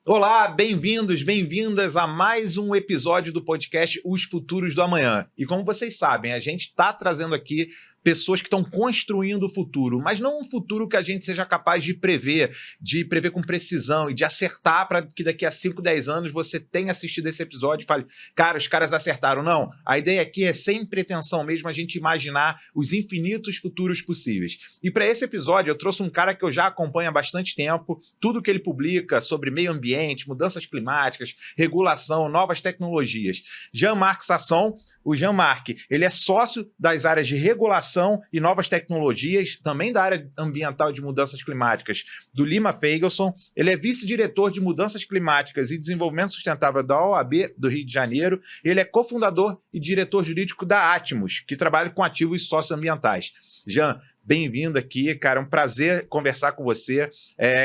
Olá, bem-vindos, bem-vindas a mais um episódio do podcast Os Futuros do Amanhã. E como vocês sabem, a gente está trazendo aqui pessoas que estão construindo o futuro, mas não um futuro que a gente seja capaz de prever com precisão e de acertar para que daqui a 5, 10 anos você tenha assistido esse episódio e fale, cara, os caras acertaram. Não, a ideia aqui é sem pretensão mesmo a gente imaginar os infinitos futuros possíveis. E para esse episódio eu trouxe um cara que eu já acompanho há bastante tempo, tudo que ele publica sobre meio ambiente, mudanças climáticas, regulação, novas tecnologias. Jean-Marc Sasson. O Jean-Marc, ele é sócio das áreas de regulação e novas tecnologias, também da área ambiental de mudanças climáticas do Lima Feigelson. Ele é vice-diretor de mudanças climáticas e desenvolvimento sustentável da OAB do Rio de Janeiro. Ele é cofundador e diretor jurídico da Atmos, que trabalha com ativos socioambientais. Jean, bem-vindo aqui, cara, é um prazer conversar com você.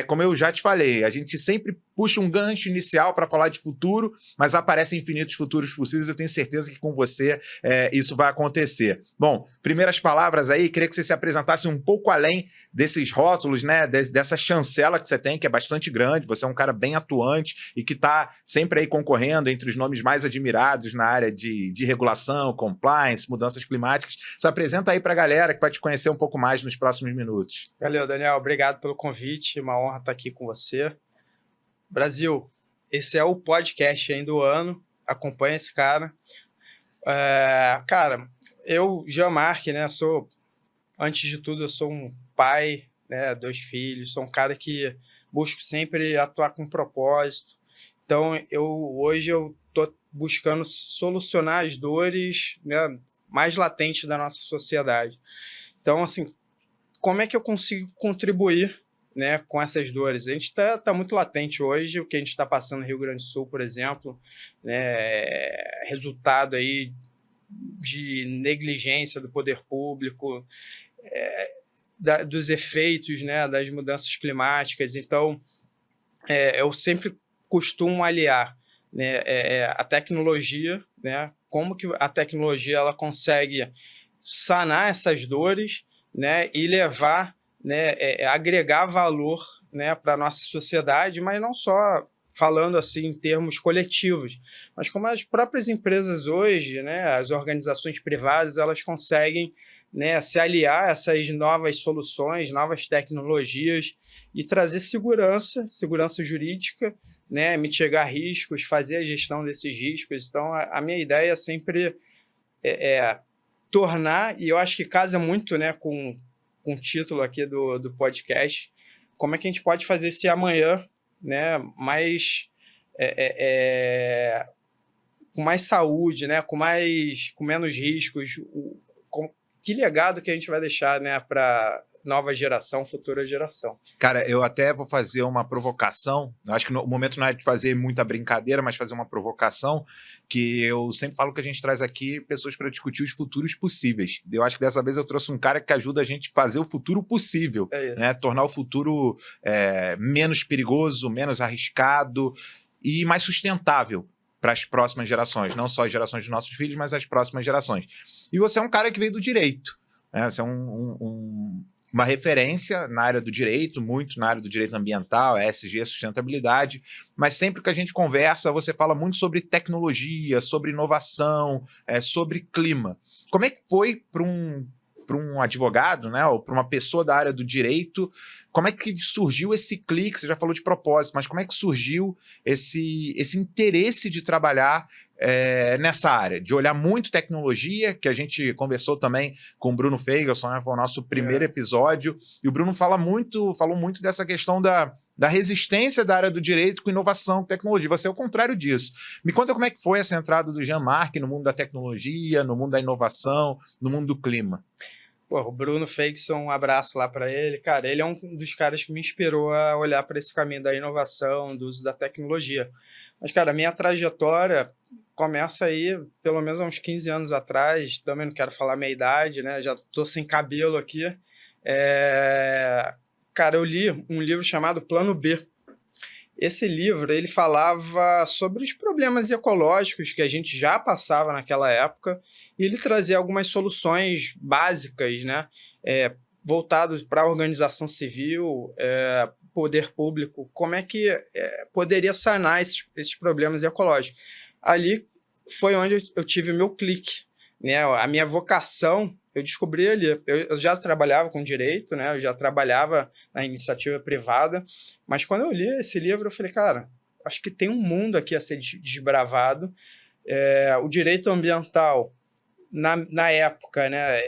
Como eu já te falei, a gente sempre puxa um gancho inicial para falar de futuro, mas aparecem infinitos futuros possíveis, eu tenho certeza que com você isso vai acontecer. Bom, primeiras palavras aí, queria que você se apresentasse um pouco além desses rótulos, né, dessa chancela que você tem, que é bastante grande, você é um cara bem atuante e que está sempre aí concorrendo entre os nomes mais admirados na área de regulação, compliance, mudanças climáticas. Se apresenta aí para a galera que vai te conhecer um pouco mais nos próximos minutos. Valeu, Daniel. Obrigado pelo convite. Uma honra estar aqui com você. Brasil, esse é o podcast aí do ano. Acompanha esse cara. Cara, eu, Jean-Marc, né, antes de tudo, eu sou um pai, né, 2 filhos, sou um cara que busco sempre atuar com propósito. Então, hoje eu estou buscando solucionar as dores, né, mais latentes da nossa sociedade. Então, assim, como é que eu consigo contribuir, né, com essas dores? A gente tá muito latente hoje, o que a gente está passando no Rio Grande do Sul, por exemplo, né, resultado aí de negligência do poder público, dos efeitos, né, das mudanças climáticas. Então, eu sempre costumo aliar, né, a tecnologia, né, como que a tecnologia ela consegue sanar essas dores, né, e levar, né, agregar valor, né, para a nossa sociedade, mas não só falando assim em termos coletivos, mas como as próprias empresas hoje, né, as organizações privadas, elas conseguem, né, se aliar a essas novas soluções, novas tecnologias e trazer segurança jurídica, né, mitigar riscos, fazer a gestão desses riscos. Então, a minha ideia é sempre tornar, e eu acho que casa muito, né, com o título aqui do podcast, como é que a gente pode fazer esse amanhã, né, com mais saúde, né, com menos riscos, que legado que a gente vai deixar, né, para nova geração, futura geração. Cara, eu até vou fazer uma provocação, eu acho que o momento não é de fazer muita brincadeira, mas fazer uma provocação, que eu sempre falo que a gente traz aqui pessoas para discutir os futuros possíveis. Eu acho que dessa vez eu trouxe um cara que ajuda a gente a fazer o futuro possível, né? Tornar o futuro menos perigoso, menos arriscado e mais sustentável para as próximas gerações, não só as gerações dos nossos filhos, mas as próximas gerações. E você é um cara que veio do direito, né? Você é uma referência na área do direito, muito na área do direito ambiental, ESG, sustentabilidade, mas sempre que a gente conversa, você fala muito sobre tecnologia, sobre inovação, sobre clima. Como é que foi para um advogado, né, ou para uma pessoa da área do direito, como é que surgiu esse clique? Você já falou de propósito, mas como é que surgiu esse interesse de trabalhar nessa área, de olhar muito tecnologia, que a gente conversou também com o Bruno Feigelson, né, foi o nosso primeiro episódio, e o Bruno falou muito dessa questão da resistência da área do direito com inovação, tecnologia. Você é o contrário disso. Me conta como é que foi essa entrada do Jean-Marc no mundo da tecnologia, no mundo da inovação, no mundo do clima. Pô, o Bruno Feigelson, um abraço lá para ele. Cara, ele é um dos caras que me inspirou a olhar para esse caminho da inovação, do uso da tecnologia. Mas, cara, a minha trajetória começa aí, pelo menos há uns 15 anos atrás, também não quero falar a minha idade, né? Já tô sem cabelo aqui. Cara, eu li um livro chamado Plano B. Esse livro, ele falava sobre os problemas ecológicos que a gente já passava naquela época e ele trazia algumas soluções básicas, né? Voltadas para a organização civil, poder público, como é que poderia sanar esses problemas ecológicos. Ali foi onde eu tive meu clique, né? A minha vocação eu descobri ali. Eu já trabalhava com direito, né? Eu já trabalhava na iniciativa privada, mas quando eu li esse livro, eu falei, cara, acho que tem um mundo aqui a ser desbravado. O direito ambiental, na época, né?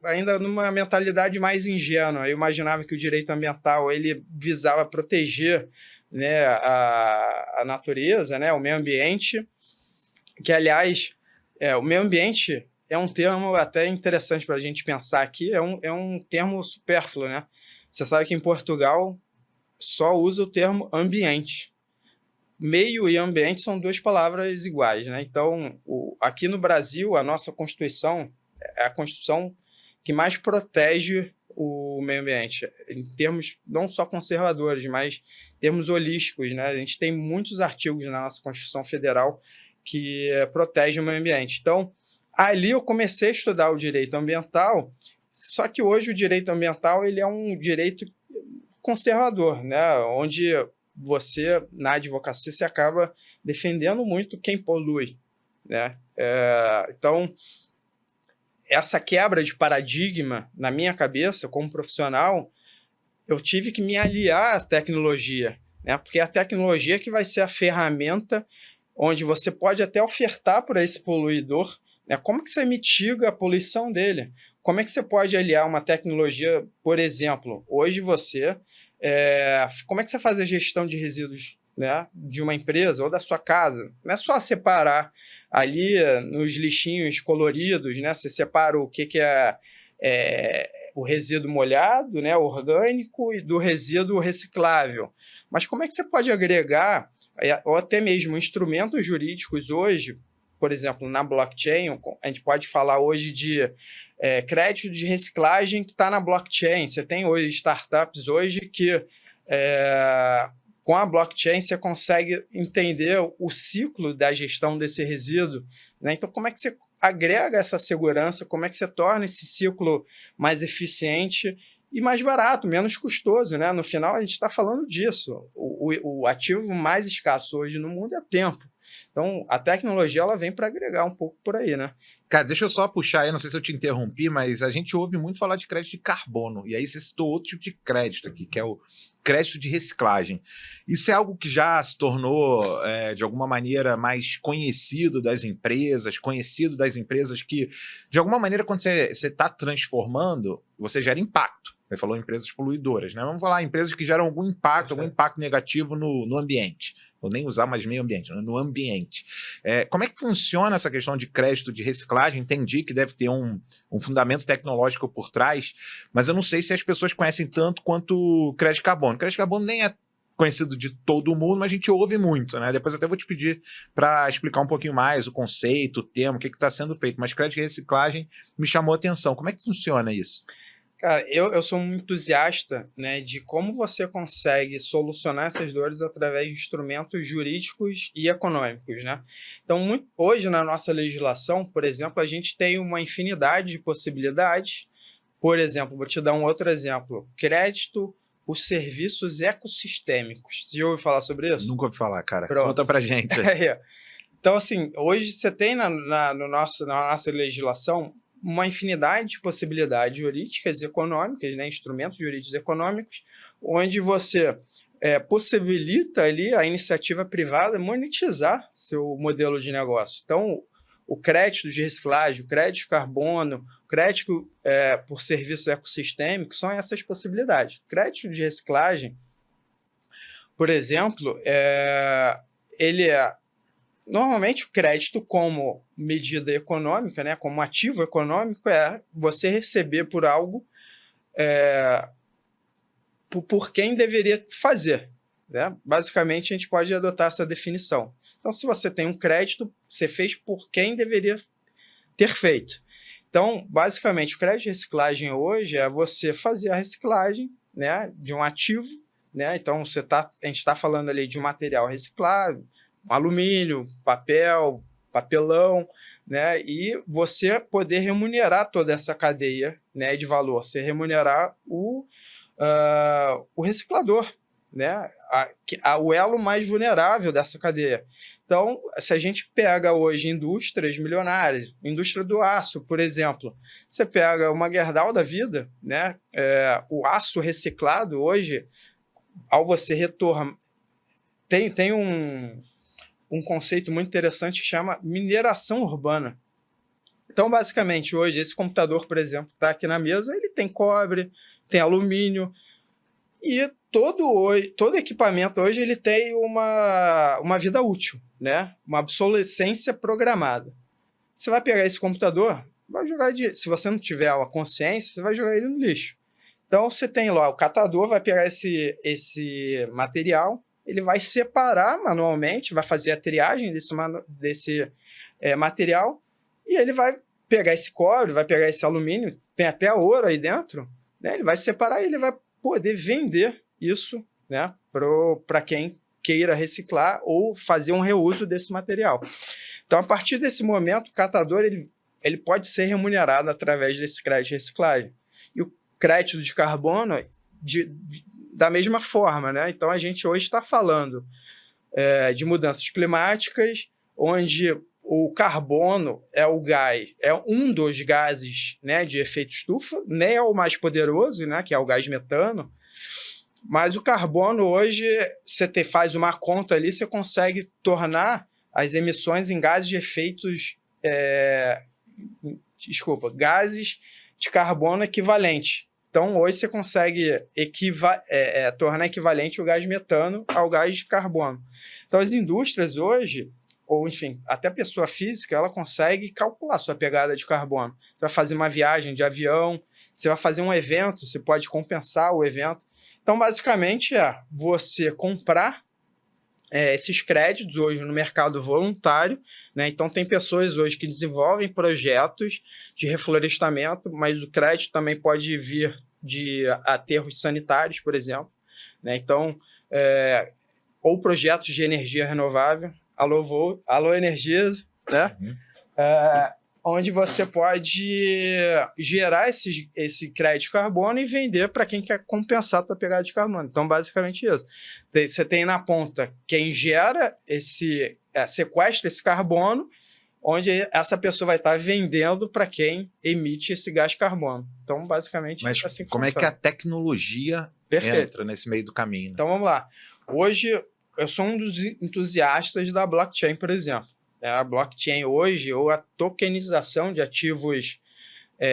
Ainda numa mentalidade mais ingênua, eu imaginava que o direito ambiental ele visava proteger, né, a natureza, né, o meio ambiente, que, aliás, o meio ambiente é um termo até interessante para a gente pensar aqui, é um termo supérfluo, né? Você sabe que em Portugal só usa o termo ambiente. Meio e ambiente são duas palavras iguais, né? Então, aqui no Brasil, a nossa Constituição é a Constituição que mais protege o meio ambiente, em termos não só conservadores, mas em termos holísticos, né? A gente tem muitos artigos na nossa Constituição Federal que protegem o meio ambiente. Então, ali eu comecei a estudar o direito ambiental, só que hoje o direito ambiental ele é um direito conservador, né? Onde você, na advocacia, você acaba defendendo muito quem polui, né? Então, essa quebra de paradigma na minha cabeça, como profissional, eu tive que me aliar à tecnologia, né? Porque é a tecnologia que vai ser a ferramenta onde você pode até ofertar para esse poluidor, né? Como que você mitiga a poluição dele? Como é que você pode aliar uma tecnologia, por exemplo, hoje como é que você faz a gestão de resíduos, né, de uma empresa ou da sua casa? Não é só separar ali nos lixinhos coloridos, né? Você separa o que é o resíduo molhado, né, orgânico, e do resíduo reciclável. Mas como é que você pode agregar, ou até mesmo instrumentos jurídicos hoje, por exemplo, na blockchain, a gente pode falar hoje de crédito de reciclagem que está na blockchain. Você tem hoje startups hoje que, com a blockchain, você consegue entender o ciclo da gestão desse resíduo, né? Então, como é que você agrega essa segurança, como é que você torna esse ciclo mais eficiente e mais barato, menos custoso, né? No final, a gente está falando disso. O ativo mais escasso hoje no mundo é tempo. Então, a tecnologia ela vem para agregar um pouco por aí, né? Cara, deixa eu só puxar aí, não sei se eu te interrompi, mas a gente ouve muito falar de crédito de carbono, e aí você citou outro tipo de crédito aqui, que é o crédito de reciclagem. Isso é algo que já se tornou, de alguma maneira, mais conhecido das empresas que, de alguma maneira, quando você está transformando, você gera impacto. Você falou empresas poluidoras, né? Vamos falar empresas que geram algum impacto negativo no ambiente. Vou nem usar mais meio ambiente, no ambiente. Como é que funciona essa questão de crédito de reciclagem? Entendi que deve ter um fundamento tecnológico por trás, mas eu não sei se as pessoas conhecem tanto quanto o crédito de carbono. O crédito de carbono nem é conhecido de todo mundo, mas a gente ouve muito, né? Depois até vou te pedir para explicar um pouquinho mais o conceito, o termo, o que está sendo feito, mas crédito de reciclagem me chamou a atenção. Como é que funciona isso? Cara, eu sou um entusiasta, né, de como você consegue solucionar essas dores através de instrumentos jurídicos e econômicos, né? Então, hoje na nossa legislação, por exemplo, a gente tem uma infinidade de possibilidades. Por exemplo, vou te dar um outro exemplo: crédito por serviços ecossistêmicos. Você já ouviu falar sobre isso? Nunca ouvi falar, cara. Pronto. Conta pra gente. Então, assim, hoje você tem na nossa legislação uma infinidade de possibilidades jurídicas e econômicas, né, instrumentos jurídicos e econômicos, onde você possibilita ali a iniciativa privada monetizar seu modelo de negócio. Então, o crédito de reciclagem, o crédito de carbono, o crédito por serviços ecossistêmicos são essas possibilidades. O crédito de reciclagem, por exemplo, ele normalmente o crédito como medida econômica, né, como ativo econômico, é você receber por algo por quem deveria fazer, né? Basicamente, a gente pode adotar essa definição. Então, se você tem um crédito, você fez por quem deveria ter feito. Então, basicamente, o crédito de reciclagem hoje é você fazer a reciclagem, né, de um ativo, né? Então, a gente está falando ali de um material reciclável, alumínio, papel, papelão, né? E você poder remunerar toda essa cadeia, né, de valor, você remunerar o reciclador, né? O elo mais vulnerável dessa cadeia. Então, se a gente pega hoje indústrias milionárias, indústria do aço, por exemplo, você pega uma Gerdau da vida, né? O aço reciclado hoje, ao você retornar, tem um conceito muito interessante que chama mineração urbana. Então, basicamente, hoje, esse computador, por exemplo, que está aqui na mesa, ele tem cobre, tem alumínio, e todo equipamento hoje ele tem uma vida útil, né? Uma obsolescência programada. Você vai pegar esse computador, vai jogar se você não tiver uma consciência, você vai jogar ele no lixo. Então, você tem lá o catador, vai pegar esse material, ele vai separar manualmente, vai fazer a triagem desse material, e ele vai pegar esse cobre, vai pegar esse alumínio, tem até ouro aí dentro, né? Ele vai separar e ele vai poder vender isso, né, para quem queira reciclar ou fazer um reuso desse material. Então, a partir desse momento, o catador ele pode ser remunerado através desse crédito de reciclagem. E o crédito de carbono, da mesma forma, né? Então, a gente hoje está falando de mudanças climáticas, onde o carbono é um dos gases, né, de efeito estufa, nem é o mais poderoso, né, que é o gás metano, mas o carbono hoje, você faz uma conta ali, você consegue tornar as emissões em gases de efeitos, gases de carbono equivalente. Então, hoje você consegue tornar equivalente o gás metano ao gás de carbono. Então, as indústrias hoje, ou enfim, até a pessoa física, ela consegue calcular sua pegada de carbono. Você vai fazer uma viagem de avião, você vai fazer um evento, você pode compensar o evento. Então, basicamente, você comprar esses créditos hoje no mercado voluntário, né? Então, tem pessoas hoje que desenvolvem projetos de reflorestamento, mas o crédito também pode vir de aterros sanitários, por exemplo, né? Então, ou projetos de energia renovável, alô Energisa, né? Onde você pode gerar esse crédito de carbono e vender para quem quer compensar a sua pegada de carbono. Então, basicamente isso. Você tem na ponta quem gera sequestra esse carbono, onde essa pessoa vai estar vendendo para quem emite esse gás de carbono. Então, basicamente, mas é assim que como funciona. é que a tecnologia entra nesse meio do caminho? Né? Então, vamos lá. Hoje, eu sou um dos entusiastas da blockchain, por exemplo. A blockchain hoje, ou a tokenização de ativos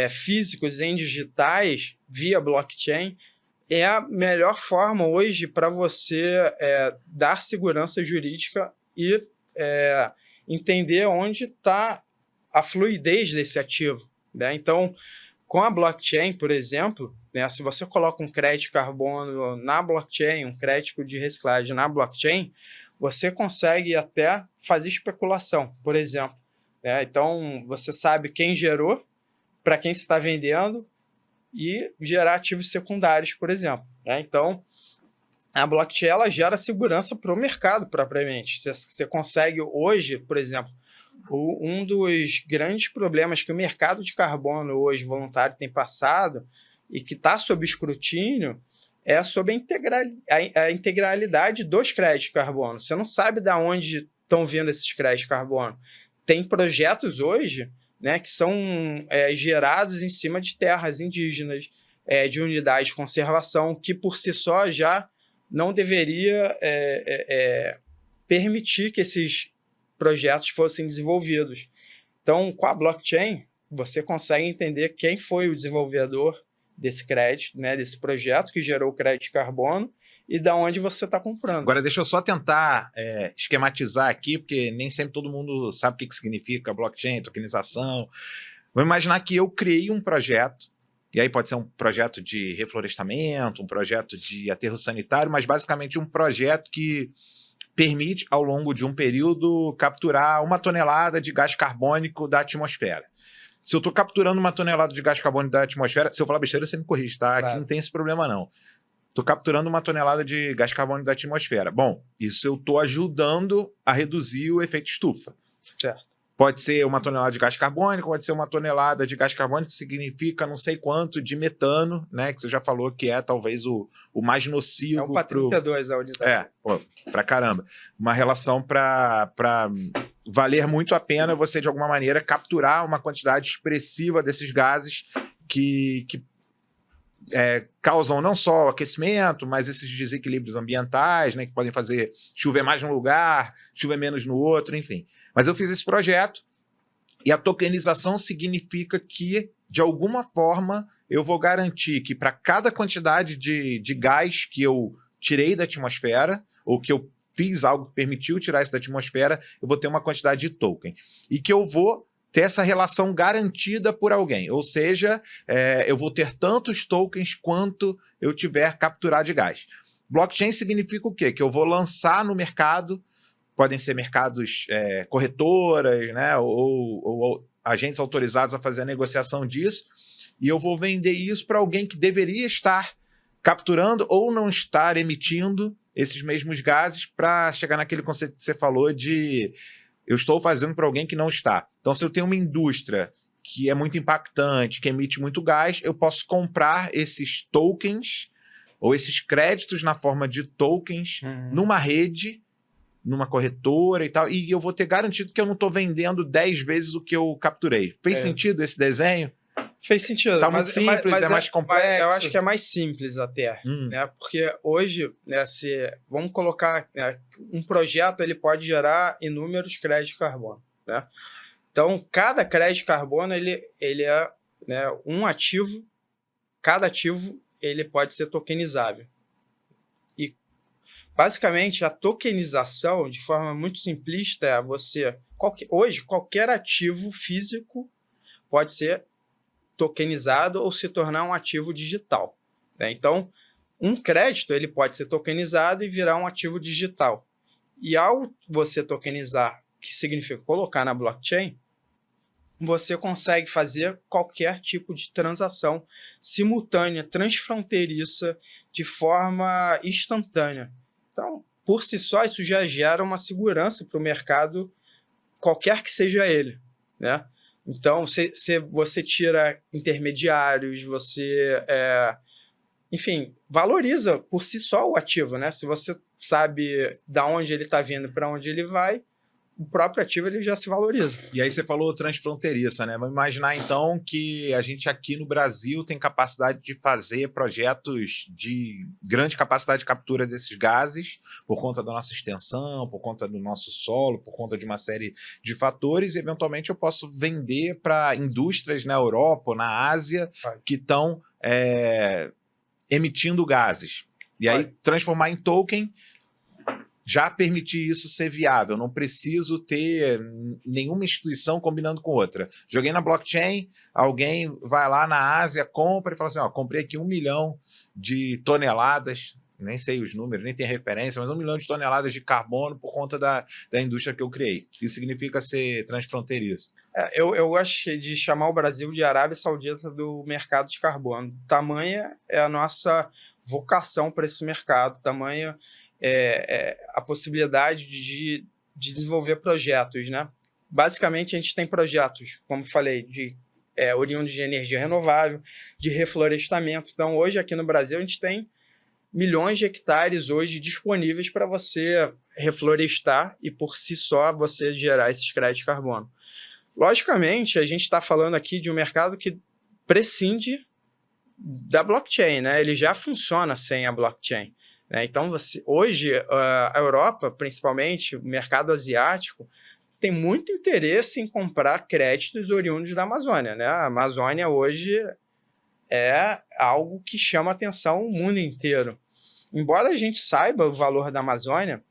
físicos em digitais via blockchain, é a melhor forma hoje para você dar segurança jurídica e entender onde está a fluidez desse ativo, né? Então, com a blockchain, por exemplo, né, se você coloca um crédito de carbono na blockchain, um crédito de reciclagem na blockchain, você consegue até fazer especulação, por exemplo. Né? Então, você sabe quem gerou, para quem você está vendendo e gerar ativos secundários, por exemplo. Né? Então, a blockchain ela gera segurança para o mercado propriamente. Você consegue hoje, por exemplo, um dos grandes problemas que o mercado de carbono hoje voluntário tem passado e que está sob escrutínio é sobre a integralidade dos créditos de carbono. Você não sabe de onde estão vindo esses créditos de carbono. Tem projetos hoje, né, que são gerados em cima de terras indígenas, de unidades de conservação, que por si só já não deveria permitir que esses projetos fossem desenvolvidos. Então, com a blockchain, você consegue entender quem foi o desenvolvedor desse crédito, né, desse projeto que gerou o crédito de carbono e da onde você está comprando. Agora, deixa eu só tentar esquematizar aqui, porque nem sempre todo mundo sabe o que significa blockchain, tokenização. Vou imaginar que eu criei um projeto, e aí pode ser um projeto de reflorestamento, um projeto de aterro sanitário, mas basicamente um projeto que permite, ao longo de um período, capturar 1 tonelada de gás carbônico da atmosfera. Se eu estou capturando 1 tonelada de gás carbônico da atmosfera, se eu falar besteira, você me corrige, tá? Claro. Aqui não tem esse problema, não. Estou capturando 1 tonelada de gás carbônico da atmosfera. Bom, isso eu estou ajudando a reduzir o efeito estufa. Certo. Pode ser uma tonelada de gás carbônico, pode ser uma tonelada de gás carbônico, que significa não sei quanto de metano, né? Que você já falou que é talvez o mais nocivo. É um para 32 a unidade. Pra caramba. Uma relação para valer muito a pena você, de alguma maneira, capturar uma quantidade expressiva desses gases que causam não só aquecimento, mas esses desequilíbrios ambientais, né? Que podem fazer chover mais num lugar, chover menos no outro, enfim. Mas eu fiz esse projeto e a tokenização significa que, de alguma forma, eu vou garantir que para cada quantidade de gás que eu tirei da atmosfera, ou que eu fiz algo que permitiu tirar isso da atmosfera, eu vou ter uma quantidade de token. E que eu vou ter essa relação garantida por alguém. Ou seja, eu vou ter tantos tokens quanto eu tiver capturado de gás. Blockchain significa o quê? Que eu vou lançar no mercado. Podem ser mercados, corretoras, né, ou agentes autorizados a fazer a negociação disso, e eu vou vender isso para alguém que deveria estar capturando ou não estar emitindo esses mesmos gases para chegar naquele conceito que você falou de eu estou fazendo para alguém que não está. Então, se eu tenho uma indústria que é muito impactante, que emite muito gás, eu posso comprar esses tokens ou esses créditos na forma de tokens numa rede, numa corretora e tal, e eu vou ter garantido que eu não estou vendendo 10 vezes o que eu capturei. Fez sentido esse desenho? Fez sentido. Tá muito simples, é mais complexo. Eu acho que é mais simples até, né? Porque hoje, né, vamos colocar, né, um projeto, ele pode gerar inúmeros créditos de carbono, né? Então, cada crédito de carbono, ele é, né, um ativo, cada ativo, ele pode ser tokenizável. Basicamente, a tokenização, de forma muito simplista, é hoje, qualquer ativo físico pode ser tokenizado ou se tornar um ativo digital, né? Então, um crédito ele pode ser tokenizado e virar um ativo digital. E ao você tokenizar, que significa colocar na blockchain, você consegue fazer qualquer tipo de transação simultânea, transfronteiriça, de forma instantânea. Então, por si só, isso já gera uma segurança para o mercado, qualquer que seja ele, né? Então, você tira intermediários, enfim, valoriza por si só o ativo, né? Se você sabe de onde ele está vindo, para onde ele vai, o próprio ativo ele já se valoriza. E aí você falou transfronteiriça, né? Vamos imaginar, então, que a gente aqui no Brasil tem capacidade de fazer projetos de grande capacidade de captura desses gases por conta da nossa extensão, por conta do nosso solo, por conta de uma série de fatores, e eventualmente eu posso vender para indústrias na Europa ou na Ásia que estão emitindo gases. E aí transformar em token, já permitir isso ser viável. Não preciso ter nenhuma instituição combinando com outra. Joguei na blockchain, alguém vai lá na Ásia, compra e fala assim, ó, comprei aqui 1 milhão de toneladas, nem sei os números, nem tem referência, mas 1 milhão de toneladas de carbono por conta da indústria que eu criei. Isso significa ser transfronteiriço. Eu gosto de chamar o Brasil de Arábia Saudita do mercado de carbono. Tamanha é a nossa vocação para esse mercado, tamanha a possibilidade de desenvolver projetos, né? Basicamente, a gente tem projetos, como falei, oriundos de energia renovável, de reflorestamento. Então, hoje, aqui no Brasil, a gente tem milhões de hectares hoje disponíveis para você reflorestar e, por si só, você gerar esses créditos de carbono. Logicamente, a gente está falando aqui de um mercado que prescinde da blockchain, né? Ele já funciona sem a blockchain. Então, hoje, a Europa, principalmente, o mercado asiático, tem muito interesse em comprar créditos oriundos da Amazônia, né? A Amazônia hoje é algo que chama atenção o mundo inteiro. Embora a gente saiba o valor da Amazônia,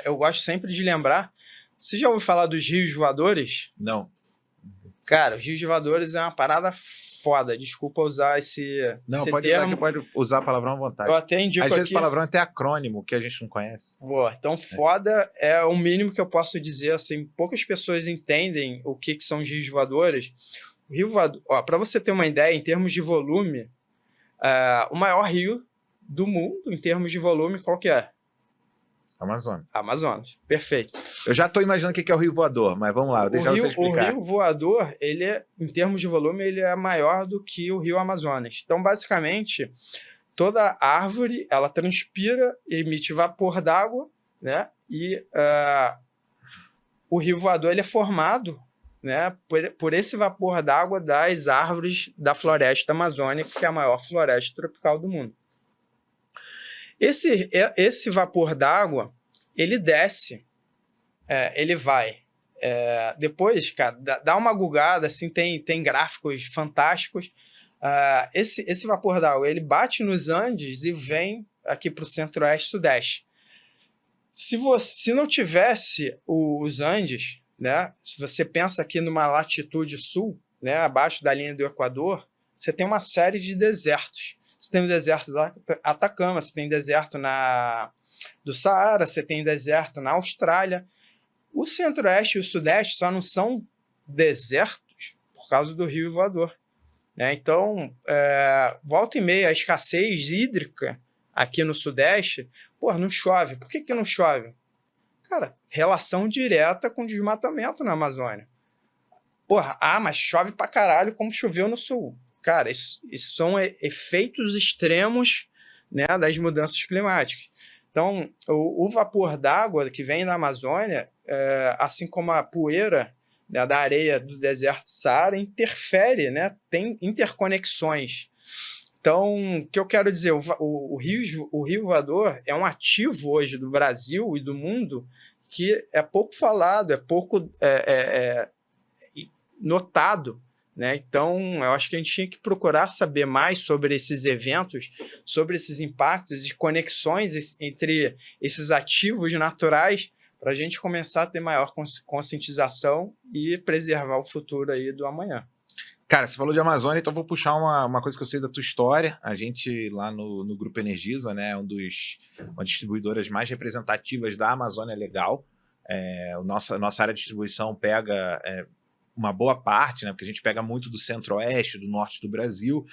eu gosto sempre de lembrar... Você já ouviu falar dos rios voadores? Não. Cara, os rios voadores é uma parada foda. Desculpa usar esse pode termo. usar, que pode usar palavrão à vontade. Eu até indico Às vezes aqui... palavrão é até acrônimo, que a gente não conhece. Boa. Então, foda é o mínimo que eu posso dizer. Assim, poucas pessoas entendem o que são os rios voadores. O rio voador... Para você ter uma ideia, em termos de volume, o maior rio do mundo, em termos de volume, qual que é? Amazonas. Amazonas, perfeito. Eu já estou imaginando o que é o Rio Voador, mas vamos lá, deixa você explicar. O Rio Voador, em termos de volume, ele é maior do que o Rio Amazonas. Então, basicamente, toda árvore, ela transpira, emite vapor d'água, né? E o Rio Voador, ele é formado, né, por esse vapor d'água das árvores da floresta amazônica, que é a maior floresta tropical do mundo. Esse vapor d'água, ele desce, ele vai. Depois, cara, dá uma googada, assim, tem gráficos fantásticos. Esse vapor d'água, ele bate nos Andes e vem aqui para o centro-oeste e sudeste. Se não tivesse os Andes, né, se você pensa aqui numa latitude sul, né, abaixo da linha do Equador, você tem uma série de desertos. Você tem o deserto do Atacama, você tem deserto do Saara, você tem deserto na Austrália. O centro-oeste e o sudeste só não são desertos por causa do Rio Voador, né? Então, volta e meia, a escassez hídrica aqui no sudeste, não chove. Por que não chove? Cara, relação direta com desmatamento na Amazônia. Mas chove pra caralho como choveu no sul. Cara, isso são efeitos extremos, né, das mudanças climáticas. Então, o vapor d'água que vem da Amazônia, assim como a poeira, né, da areia do deserto do Saara, interfere, né, tem interconexões. Então, o que eu quero dizer, o Rio Voador é um ativo hoje do Brasil e do mundo que é pouco falado, é pouco notado, né? Então, eu acho que a gente tinha que procurar saber mais sobre esses eventos, sobre esses impactos e conexões entre esses ativos naturais para a gente começar a ter maior conscientização e preservar o futuro aí do amanhã. Cara, você falou de Amazônia, então vou puxar uma coisa que eu sei da tua história. A gente lá no Grupo Energisa, né, uma das distribuidoras mais representativas da Amazônia Legal. A nossa área de distribuição pega uma boa parte, né, porque a gente pega muito do centro-oeste, do norte do Brasil.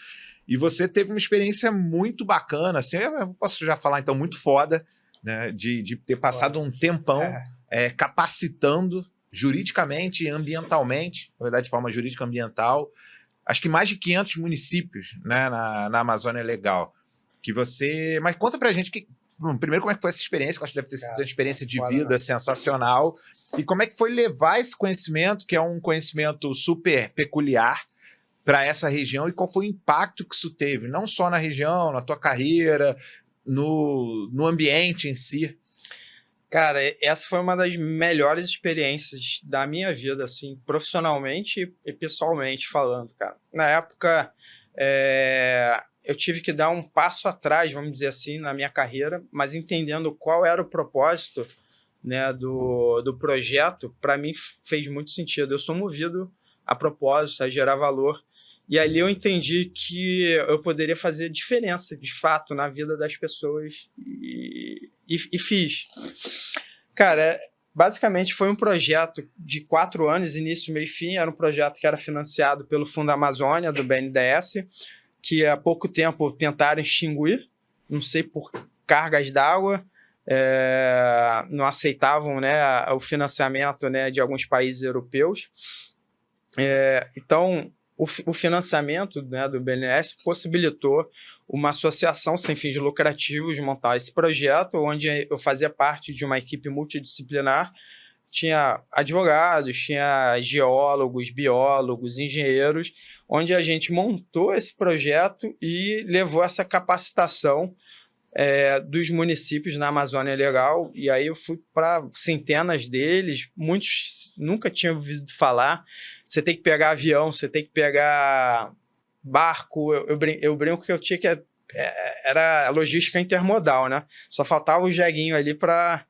E você teve uma experiência muito bacana, assim, eu posso já falar então, muito foda, né, de ter passado um tempão capacitando juridicamente e ambientalmente, na verdade de forma jurídica ambiental, acho que mais de 500 municípios, né, na Amazônia Legal. Mas conta pra gente primeiro como é que foi essa experiência, que eu acho que deve ter sido uma experiência de vida sensacional, e como é que foi levar esse conhecimento, que é um conhecimento super peculiar, para essa região, e qual foi o impacto que isso teve, não só na região, na tua carreira, no ambiente em si. Cara, essa foi uma das melhores experiências da minha vida, assim, profissionalmente e pessoalmente falando, cara. Na época, eu tive que dar um passo atrás, vamos dizer assim, na minha carreira, mas entendendo qual era o propósito, né, do projeto, para mim fez muito sentido. Eu sou movido a propósito, a gerar valor, e ali eu entendi que eu poderia fazer diferença, de fato, na vida das pessoas, e fiz. Cara, basicamente foi um projeto de 4 anos, início, meio e fim. Era um projeto que era financiado pelo Fundo Amazônia, do BNDES, que há pouco tempo tentaram extinguir, não sei por cargas d'água, não aceitavam, né, o financiamento, né, de alguns países europeus. Então, o financiamento, né, do BNDES possibilitou uma associação sem fins lucrativos montar esse projeto, onde eu fazia parte de uma equipe multidisciplinar. Tinha advogados, tinha geólogos, biólogos, engenheiros, onde a gente montou esse projeto e levou essa capacitação dos municípios na Amazônia Legal, e aí eu fui para centenas deles, muitos nunca tinham ouvido falar. Você tem que pegar avião, você tem que pegar barco, eu brinco que eu tinha que... era a logística intermodal, né? Só faltava o jeguinho ali para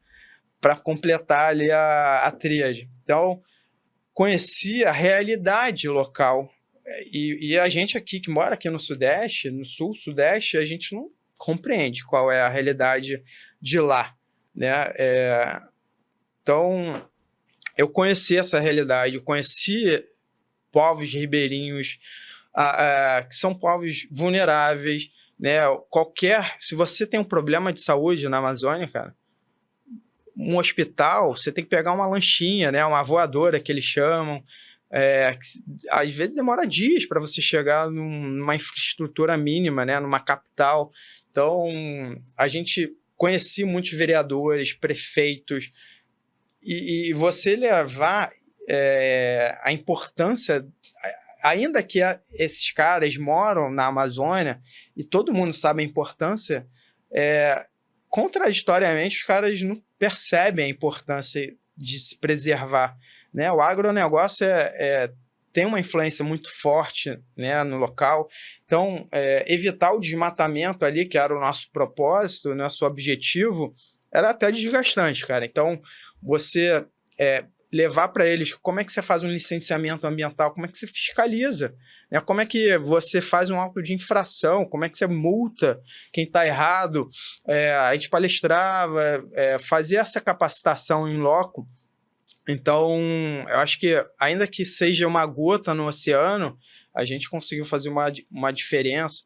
completar ali a tríade. Então, conheci a realidade local, e a gente aqui, que mora aqui no Sudeste, no Sul, Sudeste, a gente não compreende qual é a realidade de lá, né? Então, eu conheci essa realidade, eu conheci povos ribeirinhos, que são povos vulneráveis, né? Se você tem um problema de saúde na Amazônia, cara, um hospital, você tem que pegar uma lanchinha, né? Uma voadora que eles chamam. Às vezes demora dias para você chegar numa infraestrutura mínima, né? Numa capital. Então, a gente conhecia muitos vereadores, prefeitos, e você levar a importância, ainda que esses caras moram na Amazônia e todo mundo sabe a importância, contraditoriamente os caras não percebem a importância de se preservar, né? O agronegócio tem uma influência muito forte, né, no local. Então, evitar o desmatamento ali, que era o nosso propósito, nosso objetivo, era até desgastante, cara. Então, você levar para eles como é que você faz um licenciamento ambiental, como é que você fiscaliza, né? Como é que você faz um auto de infração, como é que você multa quem está errado. A gente palestrava, fazia essa capacitação em loco. Então, eu acho que, ainda que seja uma gota no oceano, a gente conseguiu fazer uma diferença.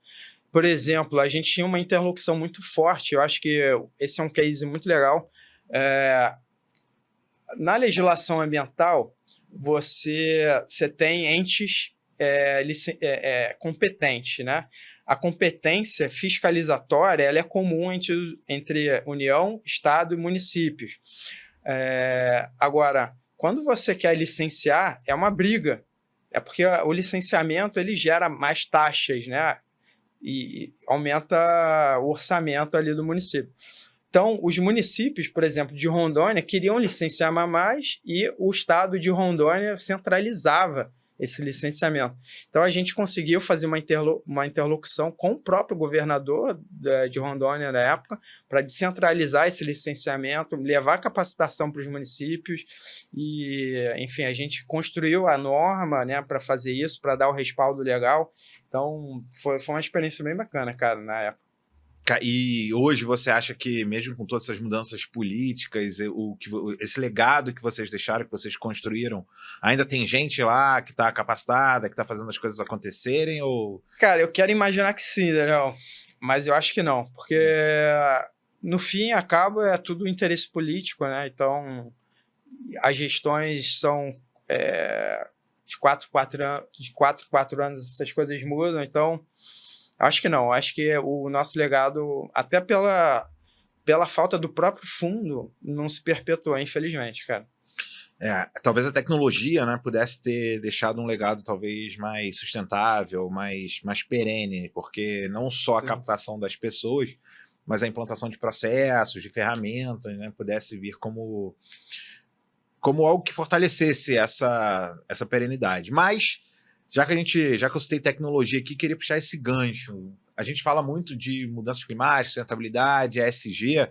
Por exemplo, a gente tinha uma interlocução muito forte, eu acho que esse é um case muito legal. Na legislação ambiental, você tem entes competentes, né? A competência fiscalizatória ela é comum entre União, Estado e municípios. Agora, quando você quer licenciar, é uma briga. É porque o licenciamento ele gera mais taxas, né? E aumenta o orçamento ali do município. Então, os municípios, por exemplo, de Rondônia, queriam licenciar mais e o estado de Rondônia centralizava esse licenciamento. Então, a gente conseguiu fazer uma interlocução com o próprio governador de Rondônia na época para descentralizar esse licenciamento, levar capacitação para os municípios e, enfim, a gente construiu a norma, né, para fazer isso, para dar o respaldo legal. Então, foi uma experiência bem bacana, cara, na época. E hoje você acha que, mesmo com todas essas mudanças políticas, esse legado que vocês deixaram, que vocês construíram, ainda tem gente lá que está capacitada, que está fazendo as coisas acontecerem? Ou... Cara, eu quero imaginar que sim, Daniel, mas eu acho que não, porque no fim é tudo interesse político, né? Então, as gestões são de 4 em 4 anos, essas coisas mudam, então... Acho que não. Acho que o nosso legado, até pela falta do próprio fundo, não se perpetuou, infelizmente, cara. Talvez a tecnologia, né, pudesse ter deixado um legado talvez mais sustentável, mais perene, porque não só a captação das pessoas, mas a implantação de processos, de ferramentas, né, pudesse vir como algo que fortalecesse essa perenidade. Mas... Já que eu citei tecnologia aqui, queria puxar esse gancho. A gente fala muito de mudanças climáticas, sustentabilidade, ESG,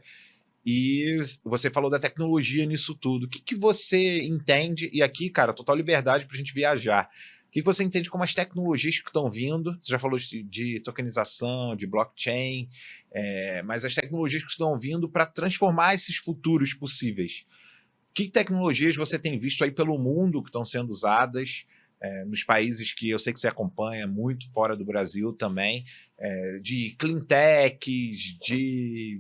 e você falou da tecnologia nisso tudo. O que você entende, e aqui, cara, total liberdade para a gente viajar, o que você entende como as tecnologias que estão vindo? Você já falou de tokenização, de blockchain, mas as tecnologias que estão vindo para transformar esses futuros possíveis. Que tecnologias você tem visto aí pelo mundo que estão sendo usadas, nos países que eu sei que você acompanha, muito fora do Brasil também, de cleantechs, de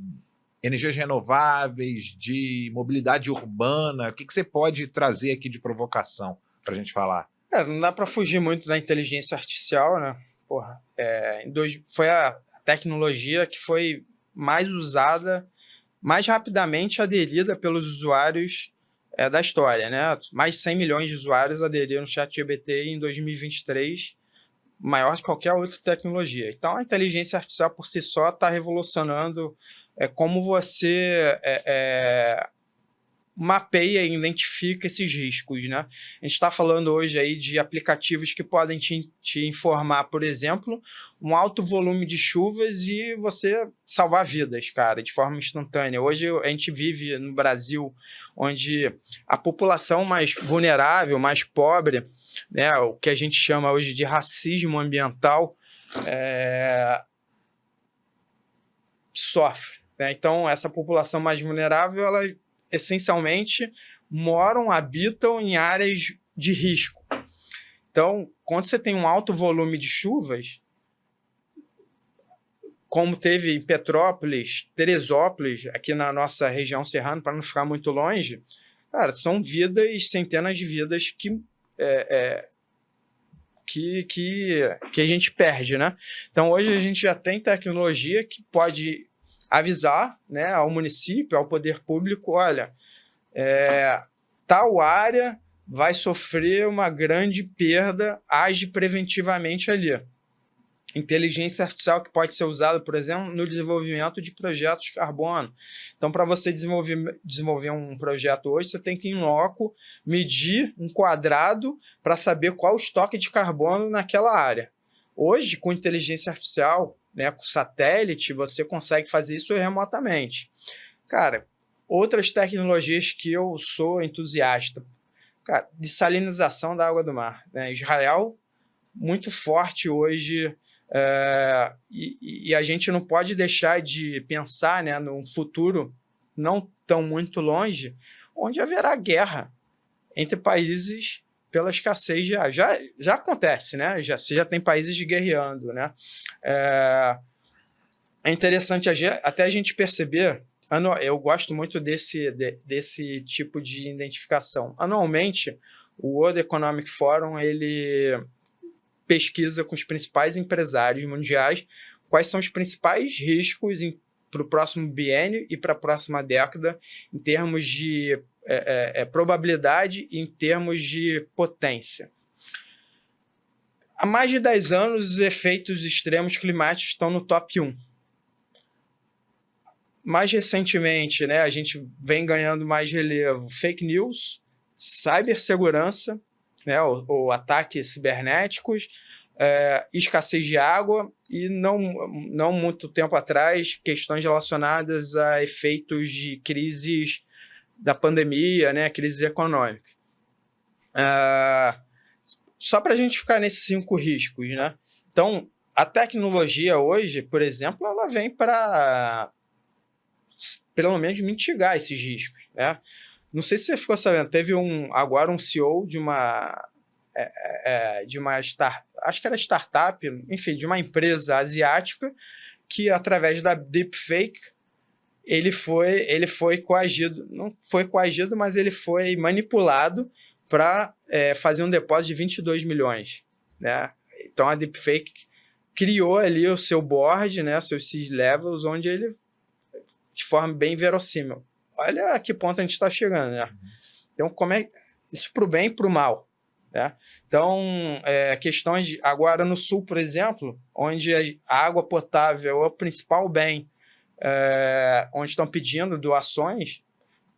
energias renováveis, de mobilidade urbana? O que você pode trazer aqui de provocação para a gente falar? Não dá para fugir muito da inteligência artificial, né? Porra, foi a tecnologia que foi mais usada, mais rapidamente aderida pelos usuários da história, né? Mais de 100 milhões de usuários aderiram ao ChatGPT em 2023, maior que qualquer outra tecnologia. Então, a inteligência artificial por si só está revolucionando como você mapeia e identifica esses riscos, né? A gente está falando hoje aí de aplicativos que podem te informar, por exemplo, um alto volume de chuvas e você salvar vidas, cara, de forma instantânea. Hoje a gente vive no Brasil, onde a população mais vulnerável, mais pobre, né, o que a gente chama hoje de racismo ambiental, sofre, né? Então, essa população mais vulnerável, ela essencialmente habitam em áreas de risco. Então, quando você tem um alto volume de chuvas, como teve em Petrópolis, Teresópolis, aqui na nossa região serrana, para não ficar muito longe, cara, são vidas, centenas de vidas que a gente perde, né? Então, hoje a gente já tem tecnologia que pode avisar, né, ao município, ao poder público, olha, tal área vai sofrer uma grande perda, age preventivamente ali. Inteligência artificial que pode ser usada, por exemplo, no desenvolvimento de projetos de carbono. Então, para você desenvolver um projeto hoje, você tem que, em loco, medir um quadrado para saber qual o estoque de carbono naquela área. Hoje, com inteligência artificial, né, com satélite, você consegue fazer isso remotamente. Cara, outras tecnologias que eu sou entusiasta, cara, dessalinização da água do mar, né? Israel, muito forte hoje, e a gente não pode deixar de pensar, né, num futuro não tão muito longe, onde haverá guerra entre países pela escassez de água. Já acontece, né? Você já tem países guerreando, né? É interessante até a gente perceber. Eu gosto muito desse tipo de identificação. Anualmente, o World Economic Forum ele pesquisa com os principais empresários mundiais quais são os principais riscos para o próximo biênio e para a próxima década em termos de probabilidade e em termos de potência. Há mais de 10 anos, os efeitos extremos climáticos estão no top 1. Mais recentemente, né, a gente vem ganhando mais relevo fake news, cibersegurança, né, ou ataques cibernéticos, escassez de água e, não muito tempo atrás, questões relacionadas a efeitos de crises da pandemia, né, crise econômica. Só para a gente ficar nesses 5 riscos, né? Então, a tecnologia hoje, por exemplo, ela vem para, pelo menos, mitigar esses riscos, né? Não sei se você ficou sabendo, teve agora um CEO de uma acho que era startup, enfim, de uma empresa asiática que, através da deepfake, ele foi coagido, não foi coagido, mas ele foi manipulado para fazer um depósito de 22 milhões, né? Então, a deepfake criou ali o seu board, né, seus C-levels, onde ele, de forma bem verossímil. Olha a que ponto a gente está chegando, né? Então, isso para o bem e para o mal, né? Então, questões agora no sul, por exemplo, onde a água potável é o principal bem, onde estão pedindo doações,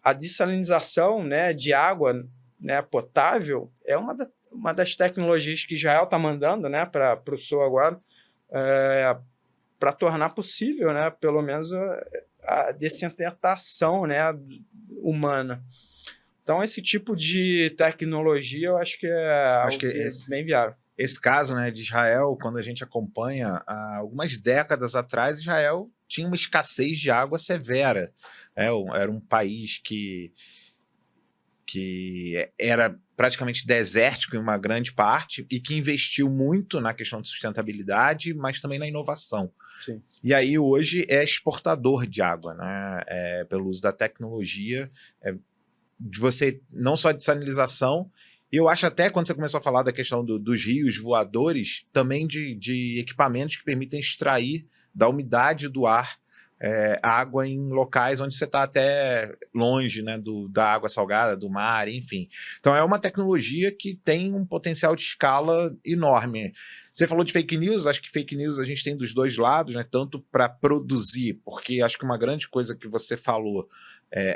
a dessalinização, né, de água, né, potável é uma das tecnologias que Israel está mandando, né, para o sul agora, para tornar possível, né, pelo menos a dessedentação, né, humana. Então, esse tipo de tecnologia eu acho que é bem viável. Esse caso, né, de Israel, quando a gente acompanha, há algumas décadas atrás, Israel tinha uma escassez de água severa. Era um país que era praticamente desértico em uma grande parte e que investiu muito na questão de sustentabilidade, mas também na inovação. Sim. E aí hoje é exportador de água, né? Pelo uso da tecnologia, de você não só de salinização. Eu acho até, quando você começou a falar da questão dos rios voadores, também de equipamentos que permitem extrair da umidade do ar água em locais onde você está até longe, né, da água salgada, do mar, enfim. Então é uma tecnologia que tem um potencial de escala enorme. Você falou de fake news, acho que fake news a gente tem dos dois lados, né, tanto para produzir, porque acho que uma grande coisa que você falou,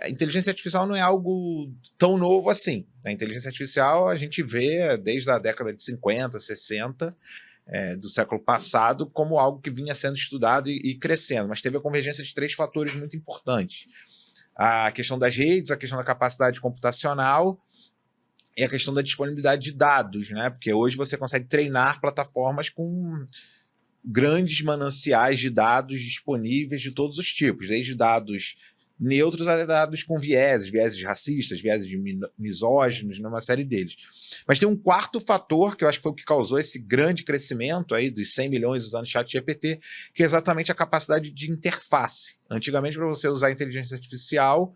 a inteligência artificial não é algo tão novo assim. A inteligência artificial a gente vê desde a década de 50, 60, do século passado, como algo que vinha sendo estudado e crescendo, mas teve a convergência de 3 fatores muito importantes. A questão das redes, a questão da capacidade computacional e a questão da disponibilidade de dados, né? Porque hoje você consegue treinar plataformas com grandes mananciais de dados disponíveis de todos os tipos, desde dados neutros a dados com vieses racistas, vieses de misóginos, numa série deles. Mas tem um quarto fator, que eu acho que foi o que causou esse grande crescimento aí dos 100 milhões usando ChatGPT, que é exatamente a capacidade de interface. Antigamente, para você usar a inteligência artificial,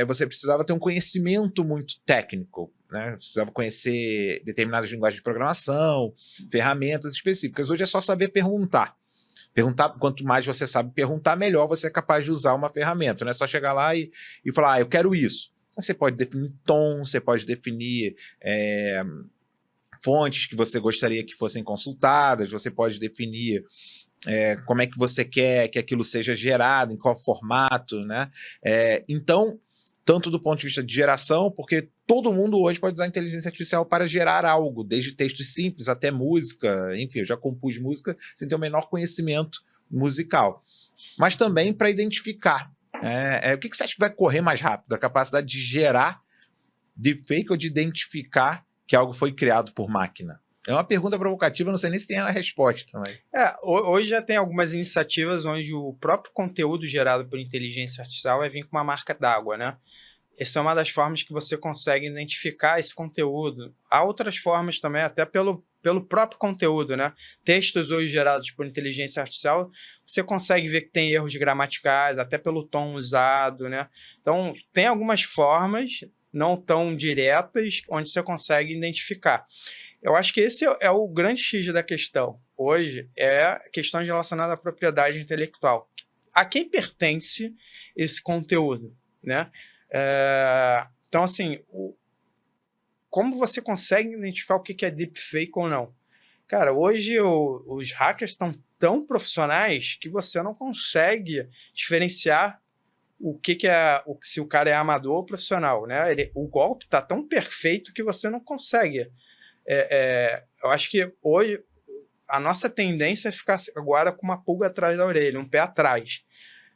você precisava ter um conhecimento muito técnico, né? Você precisava conhecer determinadas linguagens de programação, ferramentas específicas. Hoje é só saber perguntar. Quanto mais você sabe perguntar, melhor você é capaz de usar uma ferramenta. Não é só chegar lá e falar, eu quero isso. Você pode definir tom, você pode definir fontes que você gostaria que fossem consultadas, você pode definir como é que você quer que aquilo seja gerado, em qual formato, né? Então, tanto do ponto de vista de geração, porque todo mundo hoje pode usar a inteligência artificial para gerar algo, desde textos simples até música, enfim, eu já compus música sem ter o menor conhecimento musical. Mas também para identificar. O que você acha que vai correr mais rápido? A capacidade de gerar deepfake ou de identificar que algo foi criado por máquina? É uma pergunta provocativa, não sei nem se tem a resposta também. Hoje já tem algumas iniciativas onde o próprio conteúdo gerado por inteligência artificial vai vir com uma marca d'água, né? Essa é uma das formas que você consegue identificar esse conteúdo. Há outras formas também, até pelo próprio conteúdo, né? Textos hoje gerados por inteligência artificial, você consegue ver que tem erros gramaticais, até pelo tom usado, né? Então, tem algumas formas não tão diretas onde você consegue identificar. Eu acho que esse é o grande X da questão. Hoje é questões relacionadas à propriedade intelectual. A quem pertence esse conteúdo, né? Então, assim, como você consegue identificar o que é deepfake ou não? Cara, hoje os hackers estão tão profissionais que você não consegue diferenciar se o cara é amador ou profissional, né? O golpe está tão perfeito que você não consegue. Eu acho que hoje a nossa tendência é ficar agora com uma pulga atrás da orelha, um pé atrás.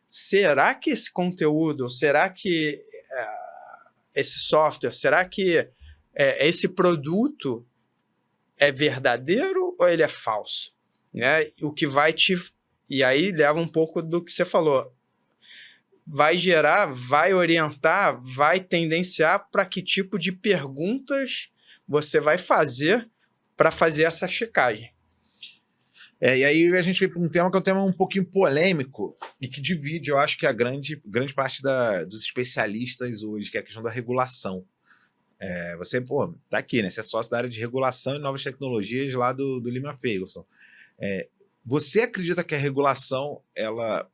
Será que esse conteúdo, será que esse software, será que esse produto é verdadeiro ou ele é falso? Né? O que vai E aí leva um pouco do que você falou. Vai gerar, vai orientar, vai tendenciar para que tipo de perguntas você vai fazer para fazer essa checagem. E aí a gente vem para um tema que é um tema um pouquinho polêmico e que divide, eu acho que a grande parte dos especialistas hoje, que é a questão da regulação. Você, tá aqui, né? Você é sócio da área de regulação e novas tecnologias lá do Lima Ferguson. Você acredita que a regulação, ela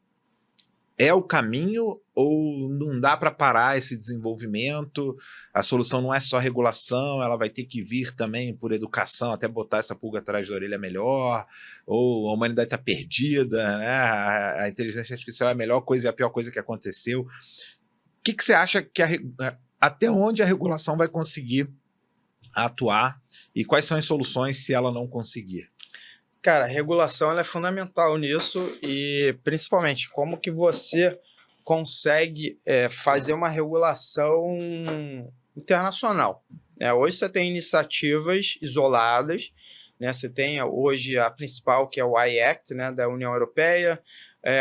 é o caminho ou não dá para parar esse desenvolvimento? A solução não é só regulação, ela vai ter que vir também por educação, até botar essa pulga atrás da orelha melhor, ou a humanidade está perdida, né? A inteligência artificial é a melhor coisa e a pior coisa que aconteceu. O que você acha que até onde a regulação vai conseguir atuar e quais são as soluções se ela não conseguir? Cara, a regulação ela é fundamental nisso e, principalmente, como que você consegue fazer uma regulação internacional. Hoje você tem iniciativas isoladas, né? Você tem hoje a principal, que é o AI Act, né, da União Europeia.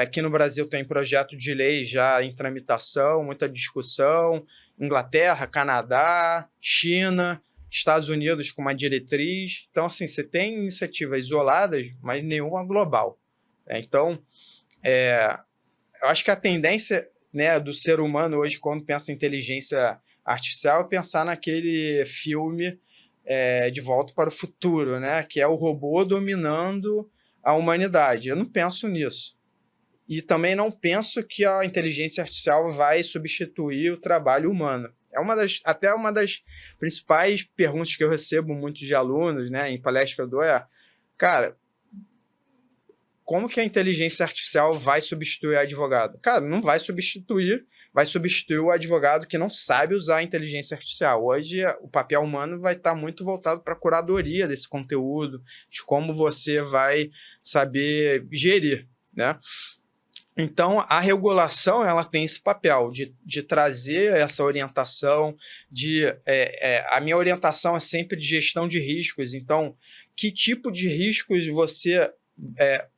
Aqui no Brasil tem projeto de lei já em tramitação, muita discussão. Inglaterra, Canadá, China, Estados Unidos com uma diretriz. Então, assim, você tem iniciativas isoladas, mas nenhuma global. Então, eu acho que a tendência, né, do ser humano hoje, quando pensa em inteligência artificial, é pensar naquele filme De Volta para o Futuro, né, que é o robô dominando a humanidade. Eu não penso nisso. E também não penso que a inteligência artificial vai substituir o trabalho humano. Até uma das principais perguntas que eu recebo muito de alunos, né, em palestra que eu dou cara, como que a inteligência artificial vai substituir o advogado? Cara, não vai substituir, vai substituir o advogado que não sabe usar a inteligência artificial. Hoje, o papel humano vai estar muito voltado para a curadoria desse conteúdo, de como você vai saber gerir, né? Então, a regulação ela tem esse papel de trazer essa orientação, a minha orientação é sempre de gestão de riscos. Então, que tipo de riscos você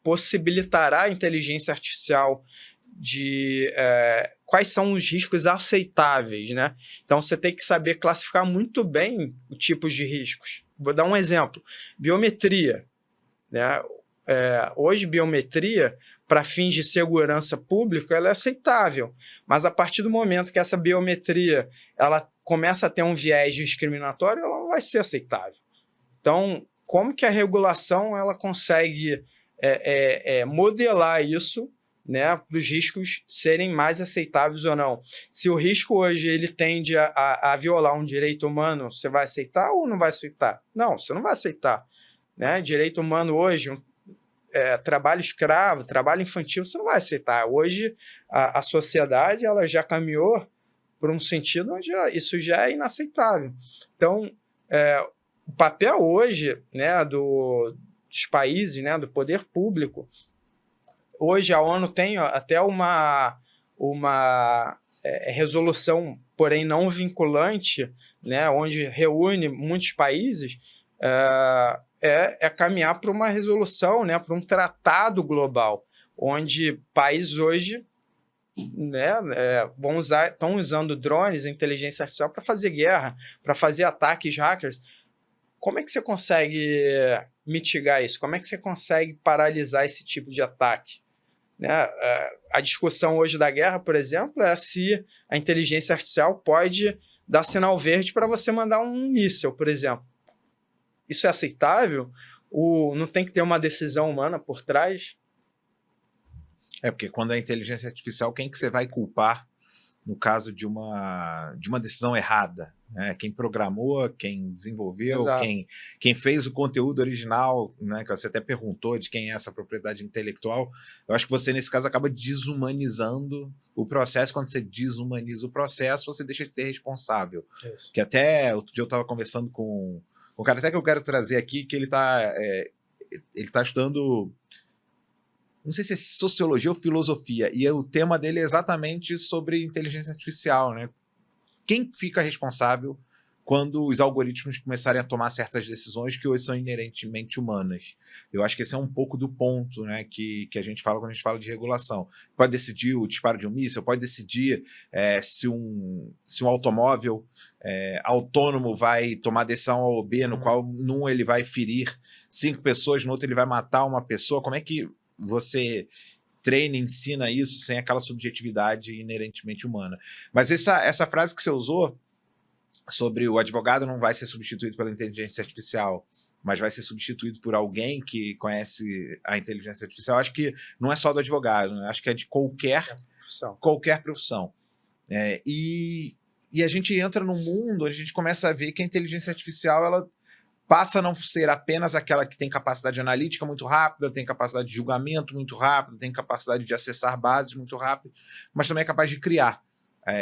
possibilitará a inteligência artificial quais são os riscos aceitáveis, né? Então, você tem que saber classificar muito bem os tipos de riscos. Vou dar um exemplo. Biometria, né? Hoje, biometria, para fins de segurança pública, ela é aceitável. Mas, a partir do momento que essa biometria ela começa a ter um viés discriminatório, ela não vai ser aceitável. Então, como que a regulação ela consegue modelar isso, né, para os riscos serem mais aceitáveis ou não? Se o risco hoje ele tende a violar um direito humano, você vai aceitar ou não vai aceitar? Não, você não vai aceitar. Né? Direito humano hoje, trabalho escravo, trabalho infantil, você não vai aceitar. Hoje, a sociedade ela já caminhou por um sentido onde isso já é inaceitável. Então, o papel hoje, né, dos países, né, do poder público, hoje a ONU tem até uma resolução, porém não vinculante, né, onde reúne muitos países, caminhar para uma resolução, né, para um tratado global, onde países hoje, né, estão usando drones, inteligência artificial para fazer guerra, para fazer ataques hackers. Como é que você consegue mitigar isso? Como é que você consegue paralisar esse tipo de ataque? Né? A discussão hoje da guerra, por exemplo, é se a inteligência artificial pode dar sinal verde para você mandar um míssil, por exemplo. Isso é aceitável? Não tem que ter uma decisão humana por trás? Porque quando é inteligência artificial, quem que você vai culpar no caso de uma decisão errada? Né? Quem programou, quem desenvolveu, quem fez o conteúdo original, né? Que você até perguntou de quem é essa propriedade intelectual. Eu acho que você, nesse caso, acaba desumanizando o processo. Quando você desumaniza o processo, você deixa de ter responsável. Isso. Que até outro dia eu estava conversando com um cara até que eu quero trazer aqui, que ele tá estudando, não sei se é sociologia ou filosofia, e o tema dele é exatamente sobre inteligência artificial, né? Quem fica responsável quando os algoritmos começarem a tomar certas decisões que hoje são inerentemente humanas? Eu acho que esse é um pouco do ponto, né, que a gente fala quando a gente fala de regulação. Pode decidir o disparo de um míssil, pode decidir se um automóvel autônomo vai tomar decisão A ou B, no qual num ele vai ferir 5 pessoas, no outro ele vai matar uma pessoa. Como é que você treina, ensina isso sem aquela subjetividade inerentemente humana? Mas essa frase que você usou sobre o advogado não vai ser substituído pela inteligência artificial, mas vai ser substituído por alguém que conhece a inteligência artificial, acho que não é só do advogado, né? Acho que é de qualquer profissão. E a gente entra num mundo onde a gente começa a ver que a inteligência artificial ela passa a não ser apenas aquela que tem capacidade analítica muito rápida, tem capacidade de julgamento muito rápida, tem capacidade de acessar bases muito rápido, mas também é capaz de criar.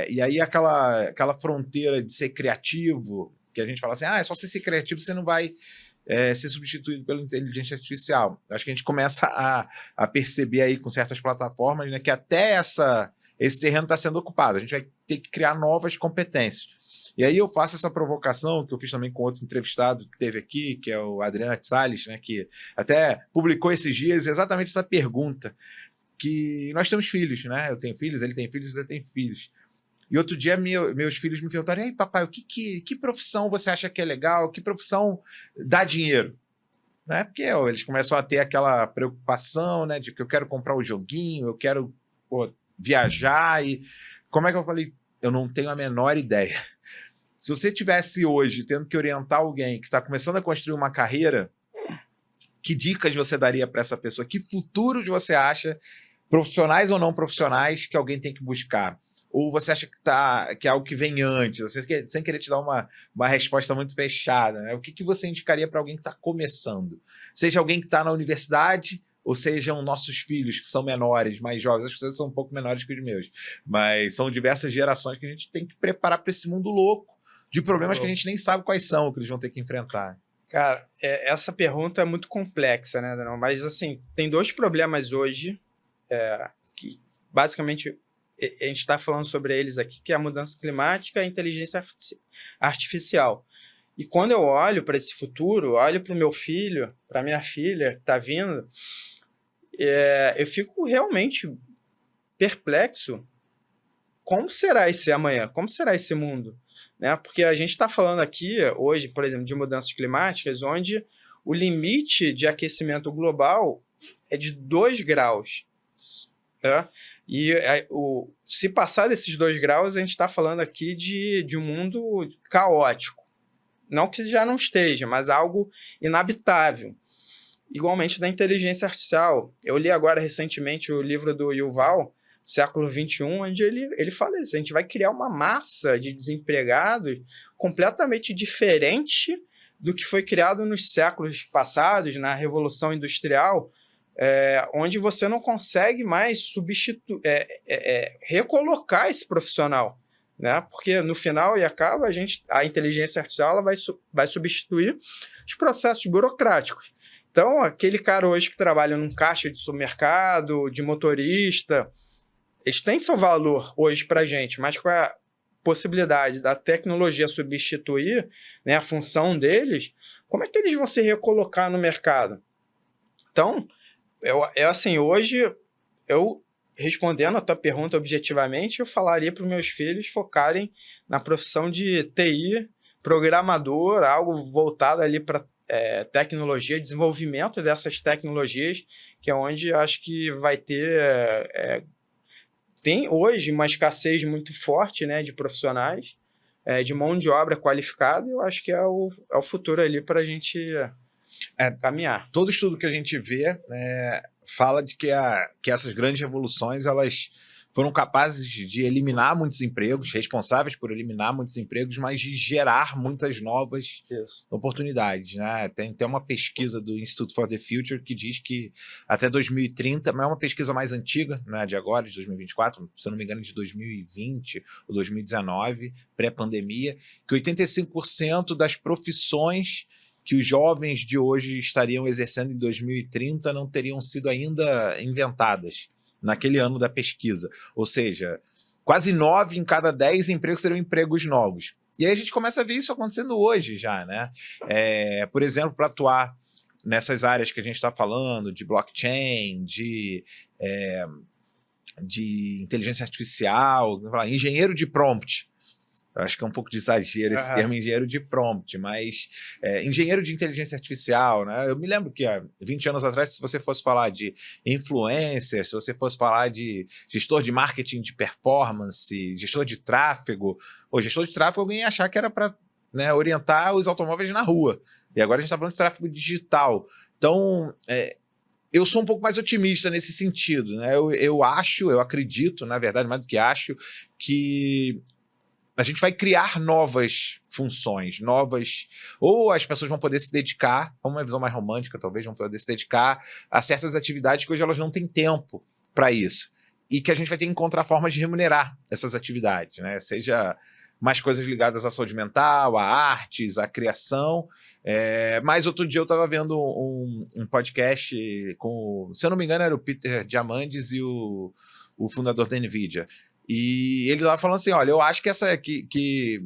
E aí aquela fronteira de ser criativo, que a gente fala assim, é só você ser criativo, você não vai ser substituído pela inteligência artificial. Acho que a gente começa a perceber aí com certas plataformas, né, que até esse terreno está sendo ocupado. A gente vai ter que criar novas competências. E aí eu faço essa provocação, que eu fiz também com outro entrevistado que teve aqui, que é o Adriano Salles, né, que até publicou esses dias exatamente essa pergunta, que nós temos filhos, né? Eu tenho filhos, ele tem filhos, você tem filhos. E outro dia meus filhos me perguntaram, ei, papai, que profissão você acha que é legal? Que profissão dá dinheiro? Né? Porque eles começam a ter aquela preocupação, né, de que eu quero comprar o joguinho, eu quero viajar. E como é que eu falei? Eu não tenho a menor ideia. Se você tivesse hoje tendo que orientar alguém que está começando a construir uma carreira, que dicas você daria para essa pessoa? Que futuros você acha, profissionais ou não profissionais, que alguém tem que buscar? Ou você acha que é algo que vem antes? Sem querer te dar uma resposta muito fechada, né? O que você indicaria para alguém que está começando? Seja alguém que está na universidade, ou sejam nossos filhos, que são menores, mais jovens. As pessoas são um pouco menores que os meus, mas são diversas gerações que a gente tem que preparar para esse mundo louco, de problemas que a gente nem sabe quais são, que eles vão ter que enfrentar. Cara, essa pergunta é muito complexa, né, Daniel? Mas, assim, tem 2 problemas hoje, que basicamente a gente está falando sobre eles aqui, que é a mudança climática e a inteligência artificial. E quando eu olho para esse futuro, olho para o meu filho, para minha filha que está vindo, eu fico realmente perplexo. Como será esse amanhã? Como será esse mundo? Né? Porque a gente está falando aqui hoje, por exemplo, de mudanças climáticas, onde o limite de aquecimento global é de 2 graus. Né? E se passar desses 2 graus, a gente está falando aqui de um mundo caótico. Não que já não esteja, mas algo inabitável. Igualmente da inteligência artificial. Eu li agora recentemente o livro do Yuval, século XXI, onde ele fala isso: a gente vai criar uma massa de desempregados completamente diferente do que foi criado nos séculos passados, na Revolução Industrial, onde você não consegue mais recolocar esse profissional, né? Porque no final e acaba a inteligência artificial ela vai substituir os processos burocráticos. Então, aquele cara hoje que trabalha num caixa de supermercado, de motorista, eles têm seu valor hoje para a gente, mas com a possibilidade da tecnologia substituir, né, a função deles, como é que eles vão se recolocar no mercado? Então, assim, hoje, respondendo a tua pergunta objetivamente, eu falaria para os meus filhos focarem na profissão de TI, programador, algo voltado ali para tecnologia, desenvolvimento dessas tecnologias, que é onde acho que vai ter... tem hoje uma escassez muito forte, né, de profissionais, de mão de obra qualificada, e eu acho que é o futuro ali para a gente caminhar. Todo estudo que a gente vê fala de que essas grandes revoluções elas foram capazes de eliminar muitos empregos, responsáveis por eliminar muitos empregos, mas de gerar muitas novas oportunidades, né? Tem uma pesquisa do Institute for the Future que diz que até 2030, mas é uma pesquisa mais antiga, né, de agora, de 2024, se eu não me engano, de 2020 ou 2019, pré-pandemia, que 85% das profissões que os jovens de hoje estariam exercendo em 2030 não teriam sido ainda inventadas naquele ano da pesquisa. Ou seja, quase 9 em cada 10 empregos seriam empregos novos. E aí a gente começa a ver isso acontecendo hoje já, né? Por exemplo, para atuar nessas áreas que a gente está falando, de blockchain, de inteligência artificial, engenheiro de prompt. Eu acho que é um pouco de exagero esse termo, engenheiro de prompt, mas engenheiro de inteligência artificial, né? Eu me lembro que há 20 anos atrás, se você fosse falar de influencer, se você fosse falar de gestor de marketing de performance, gestor de tráfego, alguém ia achar que era para, né, orientar os automóveis na rua. E agora a gente está falando de tráfego digital. Então, eu sou um pouco mais otimista nesse sentido, né? Eu acredito, na verdade, mais do que acho, que a gente vai criar novas funções, ou as pessoas vão poder se dedicar, uma visão mais romântica talvez, vão poder se dedicar a certas atividades que hoje elas não têm tempo para isso, e que a gente vai ter que encontrar formas de remunerar essas atividades, né? Seja mais coisas ligadas à saúde mental, à artes, à criação. Mas outro dia eu estava vendo um podcast com, se eu não me engano, era o Peter Diamandis e o fundador da NVIDIA. E ele estava falando assim, olha, eu acho que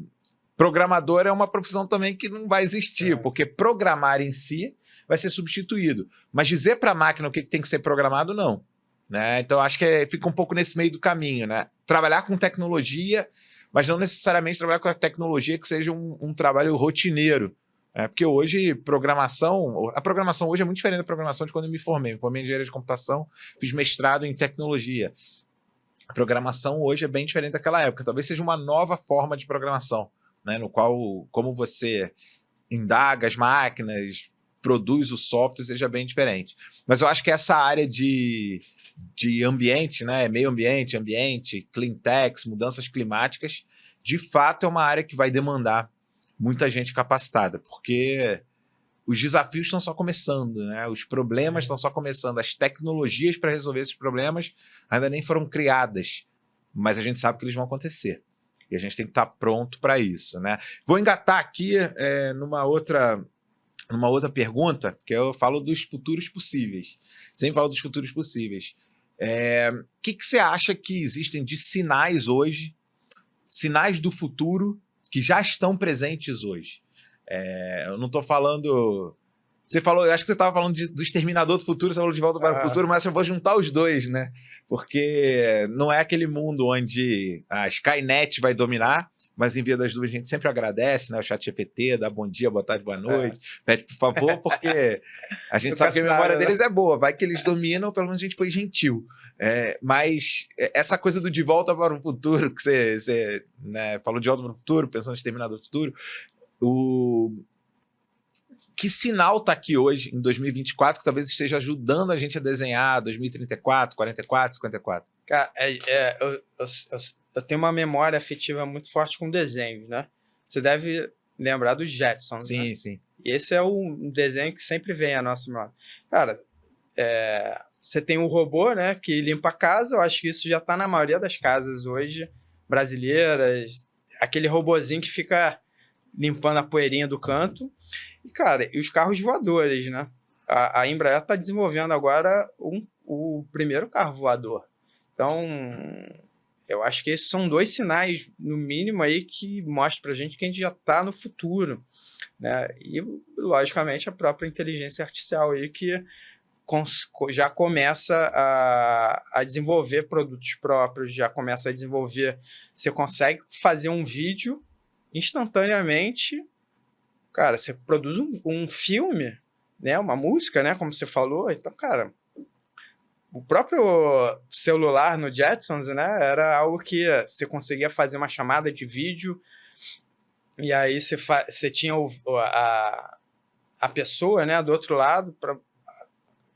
programador é uma profissão também que não vai existir, porque programar em si vai ser substituído. Mas dizer para a máquina o que tem que ser programado, não. Né? Então, acho que fica um pouco nesse meio do caminho. Né? Trabalhar com tecnologia, mas não necessariamente trabalhar com a tecnologia que seja um trabalho rotineiro. Porque hoje, a programação hoje é muito diferente da programação de quando eu me formei. Me formei em engenharia de computação, fiz mestrado em tecnologia. A programação hoje é bem diferente daquela época. Talvez seja uma nova forma de programação, né? No qual, como você indaga as máquinas, produz o software, seja bem diferente. Mas eu acho que essa área de ambiente, né? Meio ambiente, clean techs, mudanças climáticas, de fato é uma área que vai demandar muita gente capacitada, porque os desafios estão só começando, né? Os problemas estão só começando, as tecnologias para resolver esses problemas ainda nem foram criadas, mas a gente sabe que eles vão acontecer. E a gente tem que estar pronto para isso, né? Vou engatar aqui numa outra pergunta, que eu falo dos futuros possíveis. Sempre falo dos futuros possíveis. O que você acha que existem de sinais hoje, sinais do futuro, que já estão presentes hoje? Eu não estou falando Você falou, eu acho que você estava falando do Exterminador do Futuro, você falou de Volta para o Futuro, mas eu vou juntar os dois, né? Porque não é aquele mundo onde a Skynet vai dominar, mas em via das dúvidas a gente sempre agradece, né? O ChatGPT, dá bom dia, boa tarde, boa noite, pede por favor, porque a gente sabe que a memória deles é boa, vai que eles dominam, pelo menos a gente foi gentil. Mas essa coisa do De Volta para o Futuro, que você né, falou de Volta para o Futuro, pensando em Exterminador do Futuro, que sinal está aqui hoje, em 2024, que talvez esteja ajudando a gente a desenhar 2034, 44, 54? Cara, eu tenho uma memória afetiva muito forte com desenhos, né? Você deve lembrar dos Jetsons, sim, né? Sim. E esse é um desenho que sempre vem à nossa memória. Cara, você tem um robô, né, que limpa a casa, eu acho que isso já está na maioria das casas hoje, brasileiras, aquele robozinho que fica limpando a poeirinha do canto. E, cara, e os carros voadores, né? A Embraer está desenvolvendo agora o primeiro carro voador. Então, eu acho que esses são dois sinais, no mínimo, aí que mostram para a gente que a gente já está no futuro, né? E, logicamente, a própria inteligência artificial aí que já começa a desenvolver produtos próprios, já começa a desenvolver... Você consegue fazer um vídeo instantaneamente, cara, você produz um filme, né, uma música, né, como você falou, então, cara, o próprio celular no Jetsons, né, era algo que você conseguia fazer uma chamada de vídeo e aí você tinha a pessoa, né, do outro lado,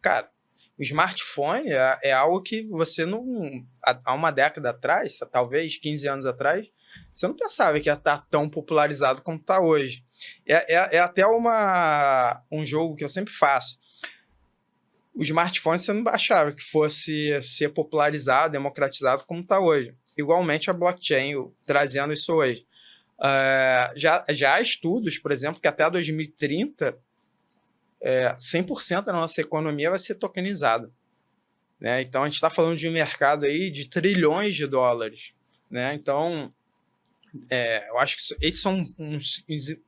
cara, o smartphone é algo que você não, há uma década atrás, talvez 15 anos atrás, você não pensava que ia estar tão popularizado como está hoje. É até um jogo que eu sempre faço. O smartphone você não achava que fosse ser popularizado, democratizado como está hoje. Igualmente a blockchain, trazendo isso hoje. Já há estudos, por exemplo, que até 2030, 100% da nossa economia vai ser tokenizada. Né? Então, a gente está falando de um mercado aí de trilhões de dólares. Né? Então... eu acho que esses são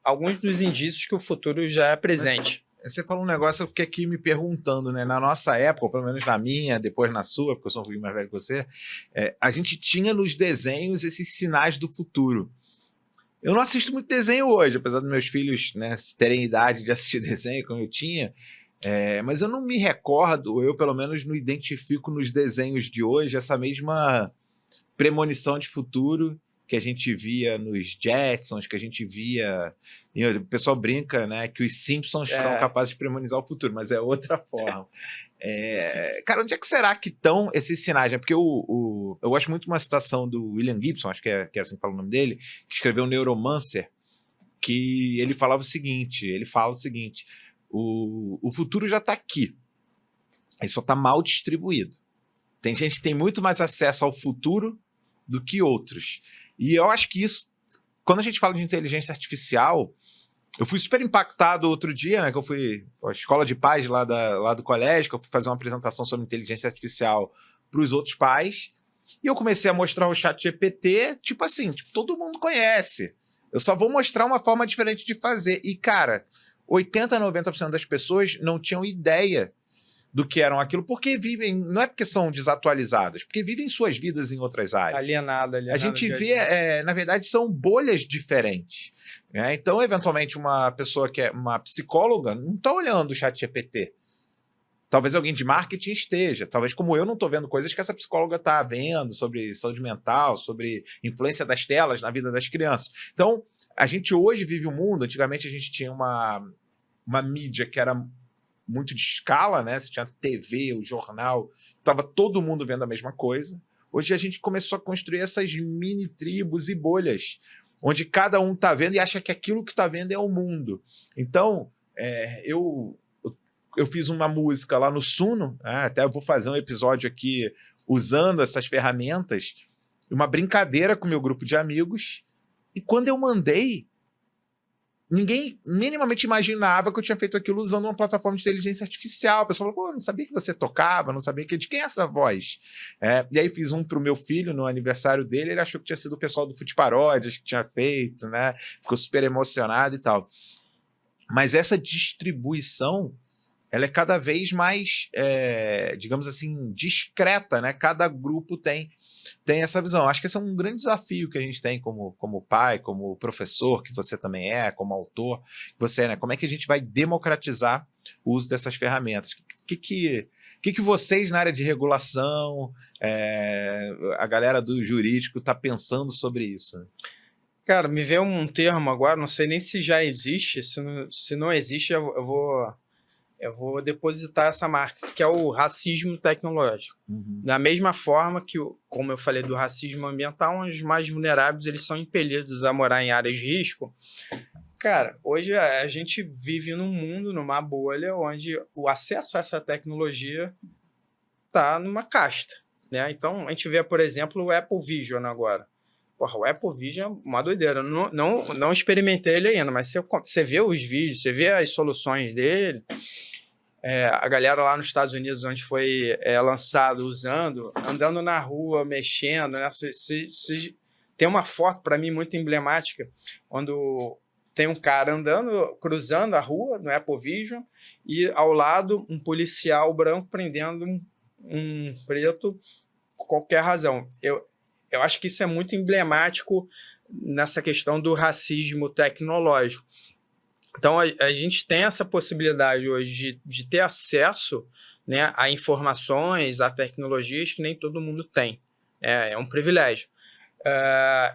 alguns dos indícios que o futuro já é presente. Você falou um negócio, eu fiquei aqui me perguntando, né? Na nossa época, ou pelo menos na minha, depois na sua, porque eu sou um pouquinho mais velho que você, a gente tinha nos desenhos esses sinais do futuro. Eu não assisto muito desenho hoje, apesar dos meus filhos, né, terem idade de assistir desenho, como eu tinha, mas eu não me recordo, eu pelo menos não identifico nos desenhos de hoje essa mesma premonição de futuro que a gente via nos Jetsons, que a gente via... E o pessoal brinca, né, que os Simpsons são capazes de premonizar o futuro, mas é outra forma. Cara, onde é que será que estão esses sinais? Porque eu gosto muito de uma citação do William Gibson, acho que é assim que fala o nome dele, que escreveu o Neuromancer, que ele fala o seguinte, o futuro já está aqui, ele só está mal distribuído. Tem gente que tem muito mais acesso ao futuro do que outros. E eu acho que isso, quando a gente fala de inteligência artificial, eu fui super impactado outro dia, né, que eu fui à escola de pais lá do colégio, que eu fui fazer uma apresentação sobre inteligência artificial para os outros pais, e eu comecei a mostrar o ChatGPT, tipo assim, todo mundo conhece. Eu só vou mostrar uma forma diferente de fazer. E, cara, 80%, 90% das pessoas não tinham ideia do que eram aquilo, porque vivem, não é porque são desatualizadas, porque vivem suas vidas em outras áreas. Alienada. A gente vê, na verdade, são bolhas diferentes. Né? Então, eventualmente, uma pessoa que é uma psicóloga não está olhando o ChatGPT. Talvez alguém de marketing esteja. Talvez, como eu, não estou vendo coisas que essa psicóloga está vendo sobre saúde mental, sobre influência das telas na vida das crianças. Então, a gente hoje vive um mundo, antigamente a gente tinha uma mídia que era muito de escala, né? Você tinha TV, o jornal, estava todo mundo vendo a mesma coisa. Hoje a gente começou a construir essas mini tribos e bolhas, onde cada um está vendo e acha que aquilo que está vendo é o mundo. Então, eu fiz uma música lá no Suno, até eu vou fazer um episódio aqui usando essas ferramentas, uma brincadeira com o meu grupo de amigos, e quando eu mandei, ninguém minimamente imaginava que eu tinha feito aquilo usando uma plataforma de inteligência artificial. O pessoal falou, pô, não sabia que você tocava, não sabia de quem é essa voz. E aí fiz um pro meu filho no aniversário dele, ele achou que tinha sido o pessoal do Fute Paródias que tinha feito, né? Ficou super emocionado e tal. Mas essa distribuição, ela é cada vez mais, digamos assim, discreta, né? Cada grupo tem essa visão. Acho que esse é um grande desafio que a gente tem como pai, como professor, que você também é, como autor, que você é, né? Como é que a gente vai democratizar o uso dessas ferramentas? O que vocês na área de regulação, a galera do jurídico está pensando sobre isso? Cara, me veio um termo agora, não sei nem se já existe, se não existe, eu vou depositar essa marca, que é o racismo tecnológico. Uhum. Da mesma forma que, como eu falei do racismo ambiental, os mais vulneráveis eles são impelidos a morar em áreas de risco. Cara, hoje a gente vive num mundo, numa bolha, onde o acesso a essa tecnologia está numa casta, né? Então, a gente vê, por exemplo, o Apple Vision agora. Porra, o Apple Vision é uma doideira. Eu não experimentei ele ainda, mas você vê os vídeos, você vê as soluções dele. A galera lá nos Estados Unidos, onde foi lançado, usando, andando na rua, mexendo. Né? Tem uma foto, para mim, muito emblemática, quando tem um cara andando, cruzando a rua no Apple Vision, e ao lado um policial branco prendendo um preto por qualquer razão. Eu acho que isso é muito emblemático nessa questão do racismo tecnológico. Então, a gente tem essa possibilidade hoje de ter acesso, né, a informações, a tecnologias que nem todo mundo tem. É um privilégio.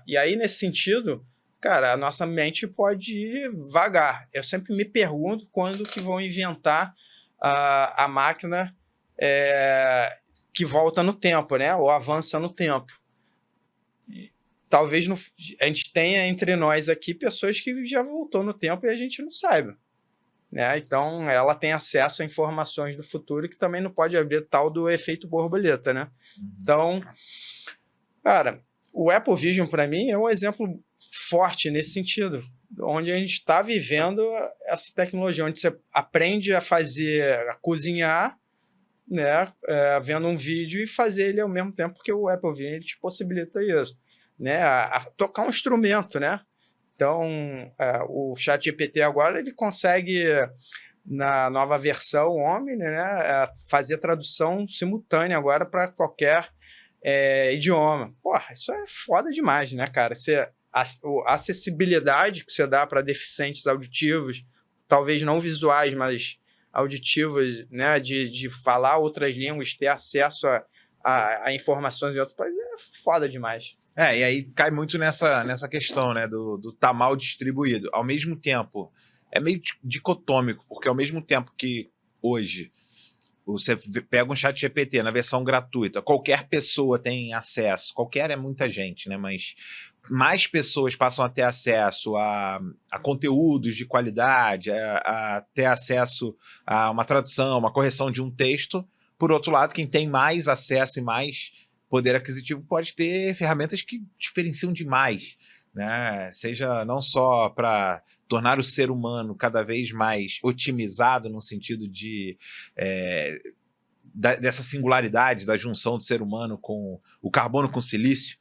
E aí, nesse sentido, cara, a nossa mente pode ir vagar. Eu sempre me pergunto quando que vão inventar a máquina que volta no tempo, né, ou avança no tempo. Talvez a gente tenha entre nós aqui pessoas que já voltou no tempo e a gente não saiba. Né? Então, ela tem acesso a informações do futuro que também não pode haver tal do efeito borboleta. Né? Então, cara, o Apple Vision, para mim, é um exemplo forte nesse sentido, onde a gente está vivendo essa tecnologia, onde você aprende a cozinhar, né? Vendo um vídeo e fazer ele ao mesmo tempo, porque o Apple Vision te possibilita isso. Né, a tocar um instrumento, né? Então, o ChatGPT agora ele consegue, na nova versão Omni, né, fazer tradução simultânea agora para qualquer idioma. Porra, isso é foda demais, né, cara? A acessibilidade que você dá para deficientes auditivos, talvez não visuais, mas auditivos, né, de falar outras línguas, ter acesso a informações de outros países, é foda demais. E aí cai muito nessa questão, né, do tá mal distribuído. Ao mesmo tempo, é meio dicotômico, porque ao mesmo tempo que hoje você pega um ChatGPT na versão gratuita, qualquer pessoa tem acesso, qualquer é muita gente, né, mas mais pessoas passam a ter acesso a conteúdos de qualidade, a ter acesso a uma tradução, uma correção de um texto. Por outro lado, quem tem mais acesso e mais poder aquisitivo pode ter ferramentas que diferenciam demais, né? Seja não só para tornar o ser humano cada vez mais otimizado no sentido dessa singularidade da junção do ser humano com o carbono com silício,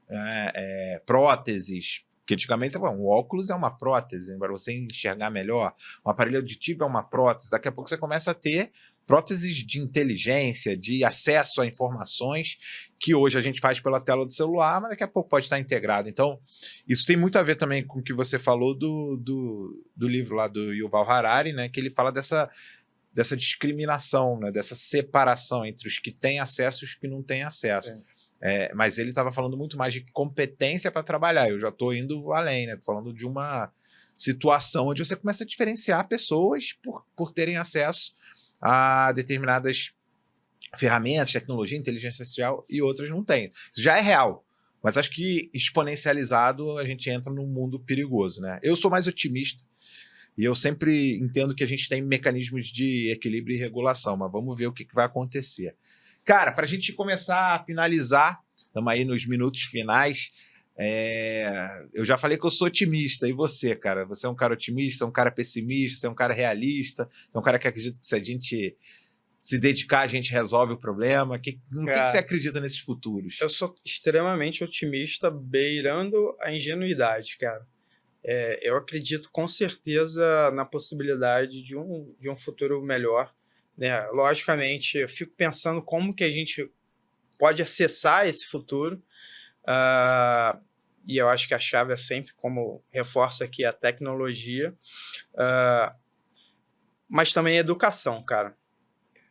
né? Próteses, que antigamente um óculos é uma prótese, para você enxergar melhor, um aparelho auditivo é uma prótese, daqui a pouco você começa a ter próteses de inteligência, de acesso a informações que hoje a gente faz pela tela do celular, mas daqui a pouco pode estar integrado. Então, isso tem muito a ver também com o que você falou do livro lá do Yuval Harari, né, que ele fala dessa discriminação, né, dessa separação entre os que têm acesso e os que não têm acesso. Mas ele estava falando muito mais de competência para trabalhar. Eu já estou indo além, né? Tô falando de uma situação onde você começa a diferenciar pessoas por terem acesso a determinadas ferramentas, tecnologia, inteligência artificial, e outras não têm. Isso já é real, mas acho que exponencializado a gente entra num mundo perigoso, né? Eu sou mais otimista e eu sempre entendo que a gente tem mecanismos de equilíbrio e regulação, mas vamos ver o que vai acontecer. Cara, para a gente começar a finalizar, estamos aí nos minutos finais, eu já falei que eu sou otimista, e você, cara? Você é um cara otimista, um cara pessimista, você é um cara realista, você é um cara que acredita que se a gente se dedicar, a gente resolve o problema? No que você acredita nesses futuros? Eu sou extremamente otimista, beirando a ingenuidade, cara. Eu acredito com certeza na possibilidade de um futuro melhor, né? Logicamente, eu fico pensando como que a gente pode acessar esse futuro, e eu acho que a chave é sempre, como reforço aqui, a tecnologia, mas também a educação, cara.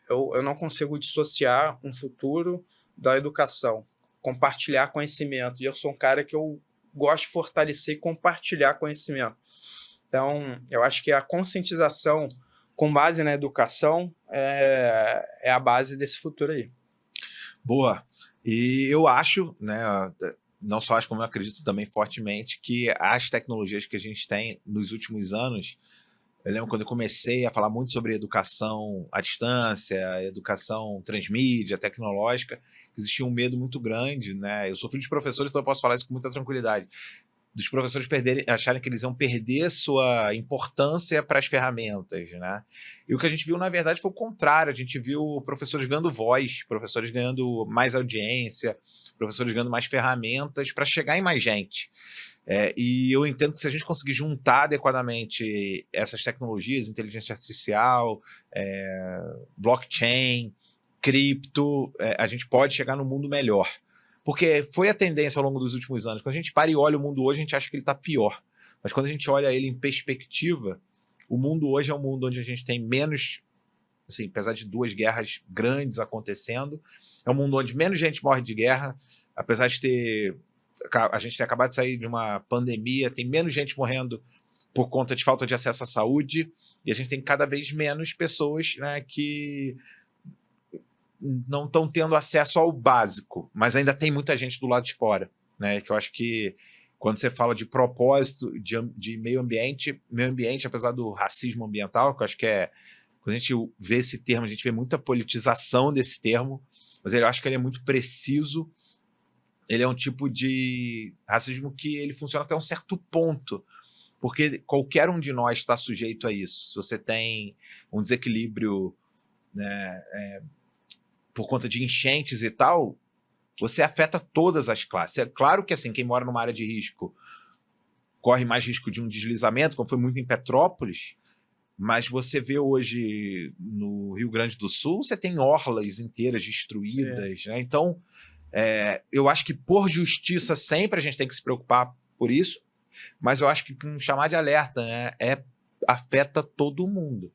Eu não consigo dissociar um futuro da educação, compartilhar conhecimento. E eu sou um cara que eu gosto de fortalecer e compartilhar conhecimento. Então, eu acho que a conscientização com base na educação é a base desse futuro aí. Boa. E eu acho, né, não só acho, como eu acredito também fortemente, que as tecnologias que a gente tem nos últimos anos, eu lembro quando eu comecei a falar muito sobre educação à distância, educação transmídia, tecnológica, existia um medo muito grande, né? Eu sou filho de professores, então eu posso falar isso com muita tranquilidade. Dos professores acharem que eles iam perder sua importância para as ferramentas, né? E o que a gente viu, na verdade, foi o contrário. A gente viu professores ganhando voz, professores ganhando mais audiência, professores ganhando mais ferramentas para chegar em mais gente. E eu entendo que se a gente conseguir juntar adequadamente essas tecnologias, inteligência artificial, blockchain, cripto, a gente pode chegar num mundo melhor. Porque foi a tendência ao longo dos últimos anos. Quando a gente para e olha o mundo hoje, a gente acha que ele está pior. Mas quando a gente olha ele em perspectiva, o mundo hoje é um mundo onde a gente tem menos, assim, apesar de 2 guerras grandes acontecendo, é um mundo onde menos gente morre de guerra, apesar de a gente ter acabado de sair de uma pandemia, tem menos gente morrendo por conta de falta de acesso à saúde, e a gente tem cada vez menos pessoas, né, que não estão tendo acesso ao básico, mas ainda tem muita gente do lado de fora, né? Que eu acho que quando você fala de propósito de meio ambiente, apesar do racismo ambiental, que eu acho que quando a gente vê esse termo, a gente vê muita politização desse termo, mas eu acho que ele é muito preciso. Ele é um tipo de racismo que ele funciona até um certo ponto, porque qualquer um de nós está sujeito a isso. Se você tem um desequilíbrio, né, por conta de enchentes e tal, você afeta todas as classes. É claro que, assim, quem mora numa área de risco corre mais risco de um deslizamento, como foi muito em Petrópolis, mas você vê hoje no Rio Grande do Sul, você tem orlas inteiras destruídas, né? Então, eu acho que por justiça sempre a gente tem que se preocupar por isso, mas eu acho que um chamar de alerta, né, afeta todo mundo.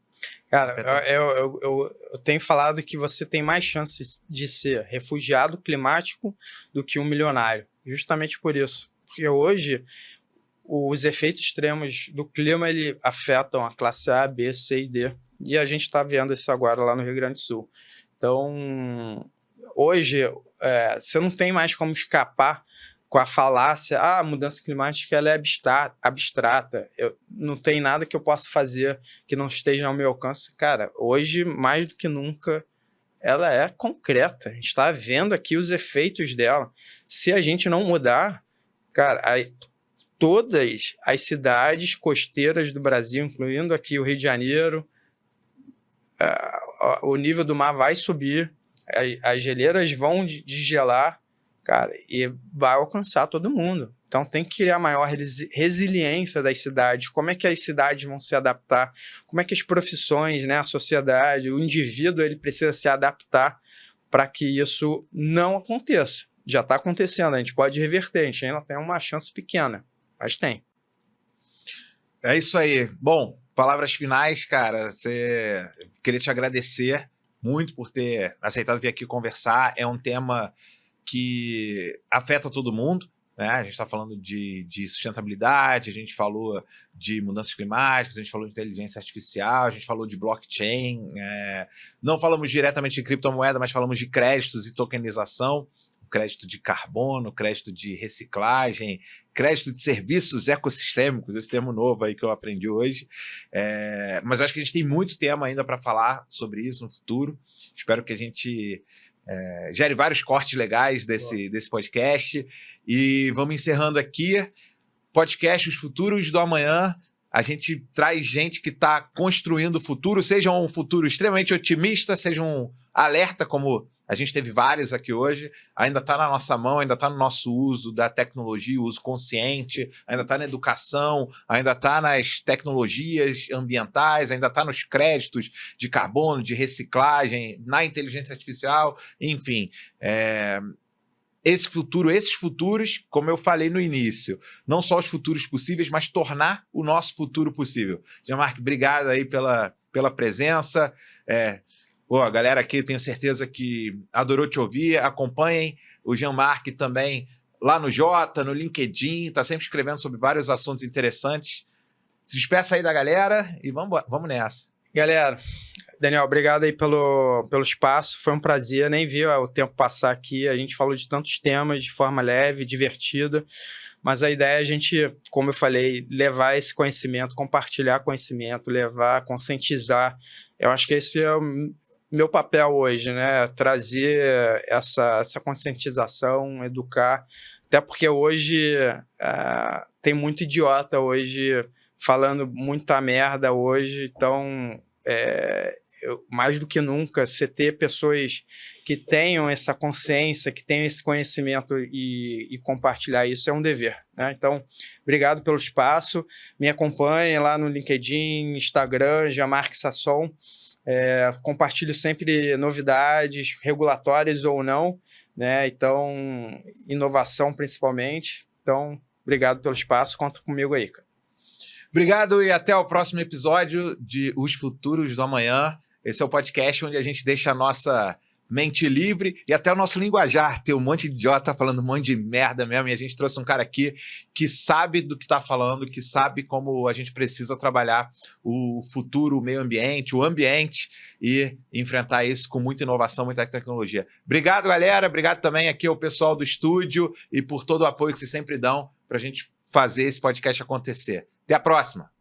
Cara, eu tenho falado que você tem mais chances de ser refugiado climático do que um milionário, justamente por isso. Porque hoje os efeitos extremos do clima ele afetam a classe A, B, C e D. E a gente está vendo isso agora lá no Rio Grande do Sul. Então, hoje, você não tem mais como escapar com a falácia, a mudança climática ela é abstrata, não tem nada que eu possa fazer que não esteja ao meu alcance. Cara, hoje, mais do que nunca, ela é concreta. A gente está vendo aqui os efeitos dela. Se a gente não mudar, cara, todas as cidades costeiras do Brasil, incluindo aqui o Rio de Janeiro, o nível do mar vai subir, as geleiras vão desgelar, cara, e vai alcançar todo mundo. Então tem que criar maior resiliência das cidades. Como é que as cidades vão se adaptar? Como é que as profissões, né, a sociedade, o indivíduo, ele precisa se adaptar para que isso não aconteça? Já está acontecendo, a gente pode reverter, a gente ainda tem uma chance pequena, mas tem. É isso aí. Bom, palavras finais, cara. Queria te agradecer muito por ter aceitado vir aqui conversar. É um tema que afeta todo mundo, né? A gente está falando de sustentabilidade, a gente falou de mudanças climáticas, a gente falou de inteligência artificial, a gente falou de blockchain, não falamos diretamente de criptomoeda, mas falamos de créditos e tokenização, crédito de carbono, crédito de reciclagem, crédito de serviços ecossistêmicos, esse termo novo aí que eu aprendi hoje. Mas eu acho que a gente tem muito tema ainda para falar sobre isso no futuro. Espero que a gente gere vários cortes legais desse podcast. E vamos encerrando aqui. Podcast Os Futuros do Amanhã. A gente traz gente que está construindo o futuro, seja um futuro extremamente otimista, seja um alerta, como A gente teve vários aqui hoje, ainda está na nossa mão, ainda está no nosso uso da tecnologia, o uso consciente, ainda está na educação, ainda está nas tecnologias ambientais, ainda está nos créditos de carbono, de reciclagem, na inteligência artificial, enfim. Esses futuros, como eu falei no início, não só os futuros possíveis, mas tornar o nosso futuro possível. Jean-Marc, obrigado aí pela presença. A galera aqui, tenho certeza que adorou te ouvir. Acompanhem o Jean-Marc também lá no Jota, no LinkedIn, está sempre escrevendo sobre vários assuntos interessantes. Se despeça aí da galera e vamos nessa. Galera, Daniel, obrigado aí pelo espaço, foi um prazer, nem vi o tempo passar aqui, a gente falou de tantos temas de forma leve, divertida, mas a ideia é a gente, como eu falei, levar esse conhecimento, compartilhar conhecimento, conscientizar. Eu acho que esse é o meu papel hoje, né? Trazer essa conscientização, educar, até porque hoje tem muito idiota hoje falando muita merda hoje, então mais do que nunca, você ter pessoas que tenham essa consciência, que tenham esse conhecimento e compartilhar isso é um dever, né? Então, obrigado pelo espaço, me acompanhem lá no LinkedIn, Instagram, Jean-Marc Sasson, compartilho sempre novidades, regulatórias ou não, né? Então, inovação principalmente. Então, obrigado pelo espaço, conta comigo aí, cara. Obrigado e até o próximo episódio de Os Futuros do Amanhã. Esse é o podcast onde a gente deixa a nossa mente livre e até o nosso linguajar. Tem um monte de idiota falando um monte de merda mesmo e a gente trouxe um cara aqui que sabe do que está falando, que sabe como a gente precisa trabalhar o futuro, o meio ambiente, o ambiente e enfrentar isso com muita inovação, muita tecnologia. Obrigado, galera. Obrigado também aqui ao pessoal do estúdio e por todo o apoio que vocês sempre dão para a gente fazer esse podcast acontecer. Até a próxima!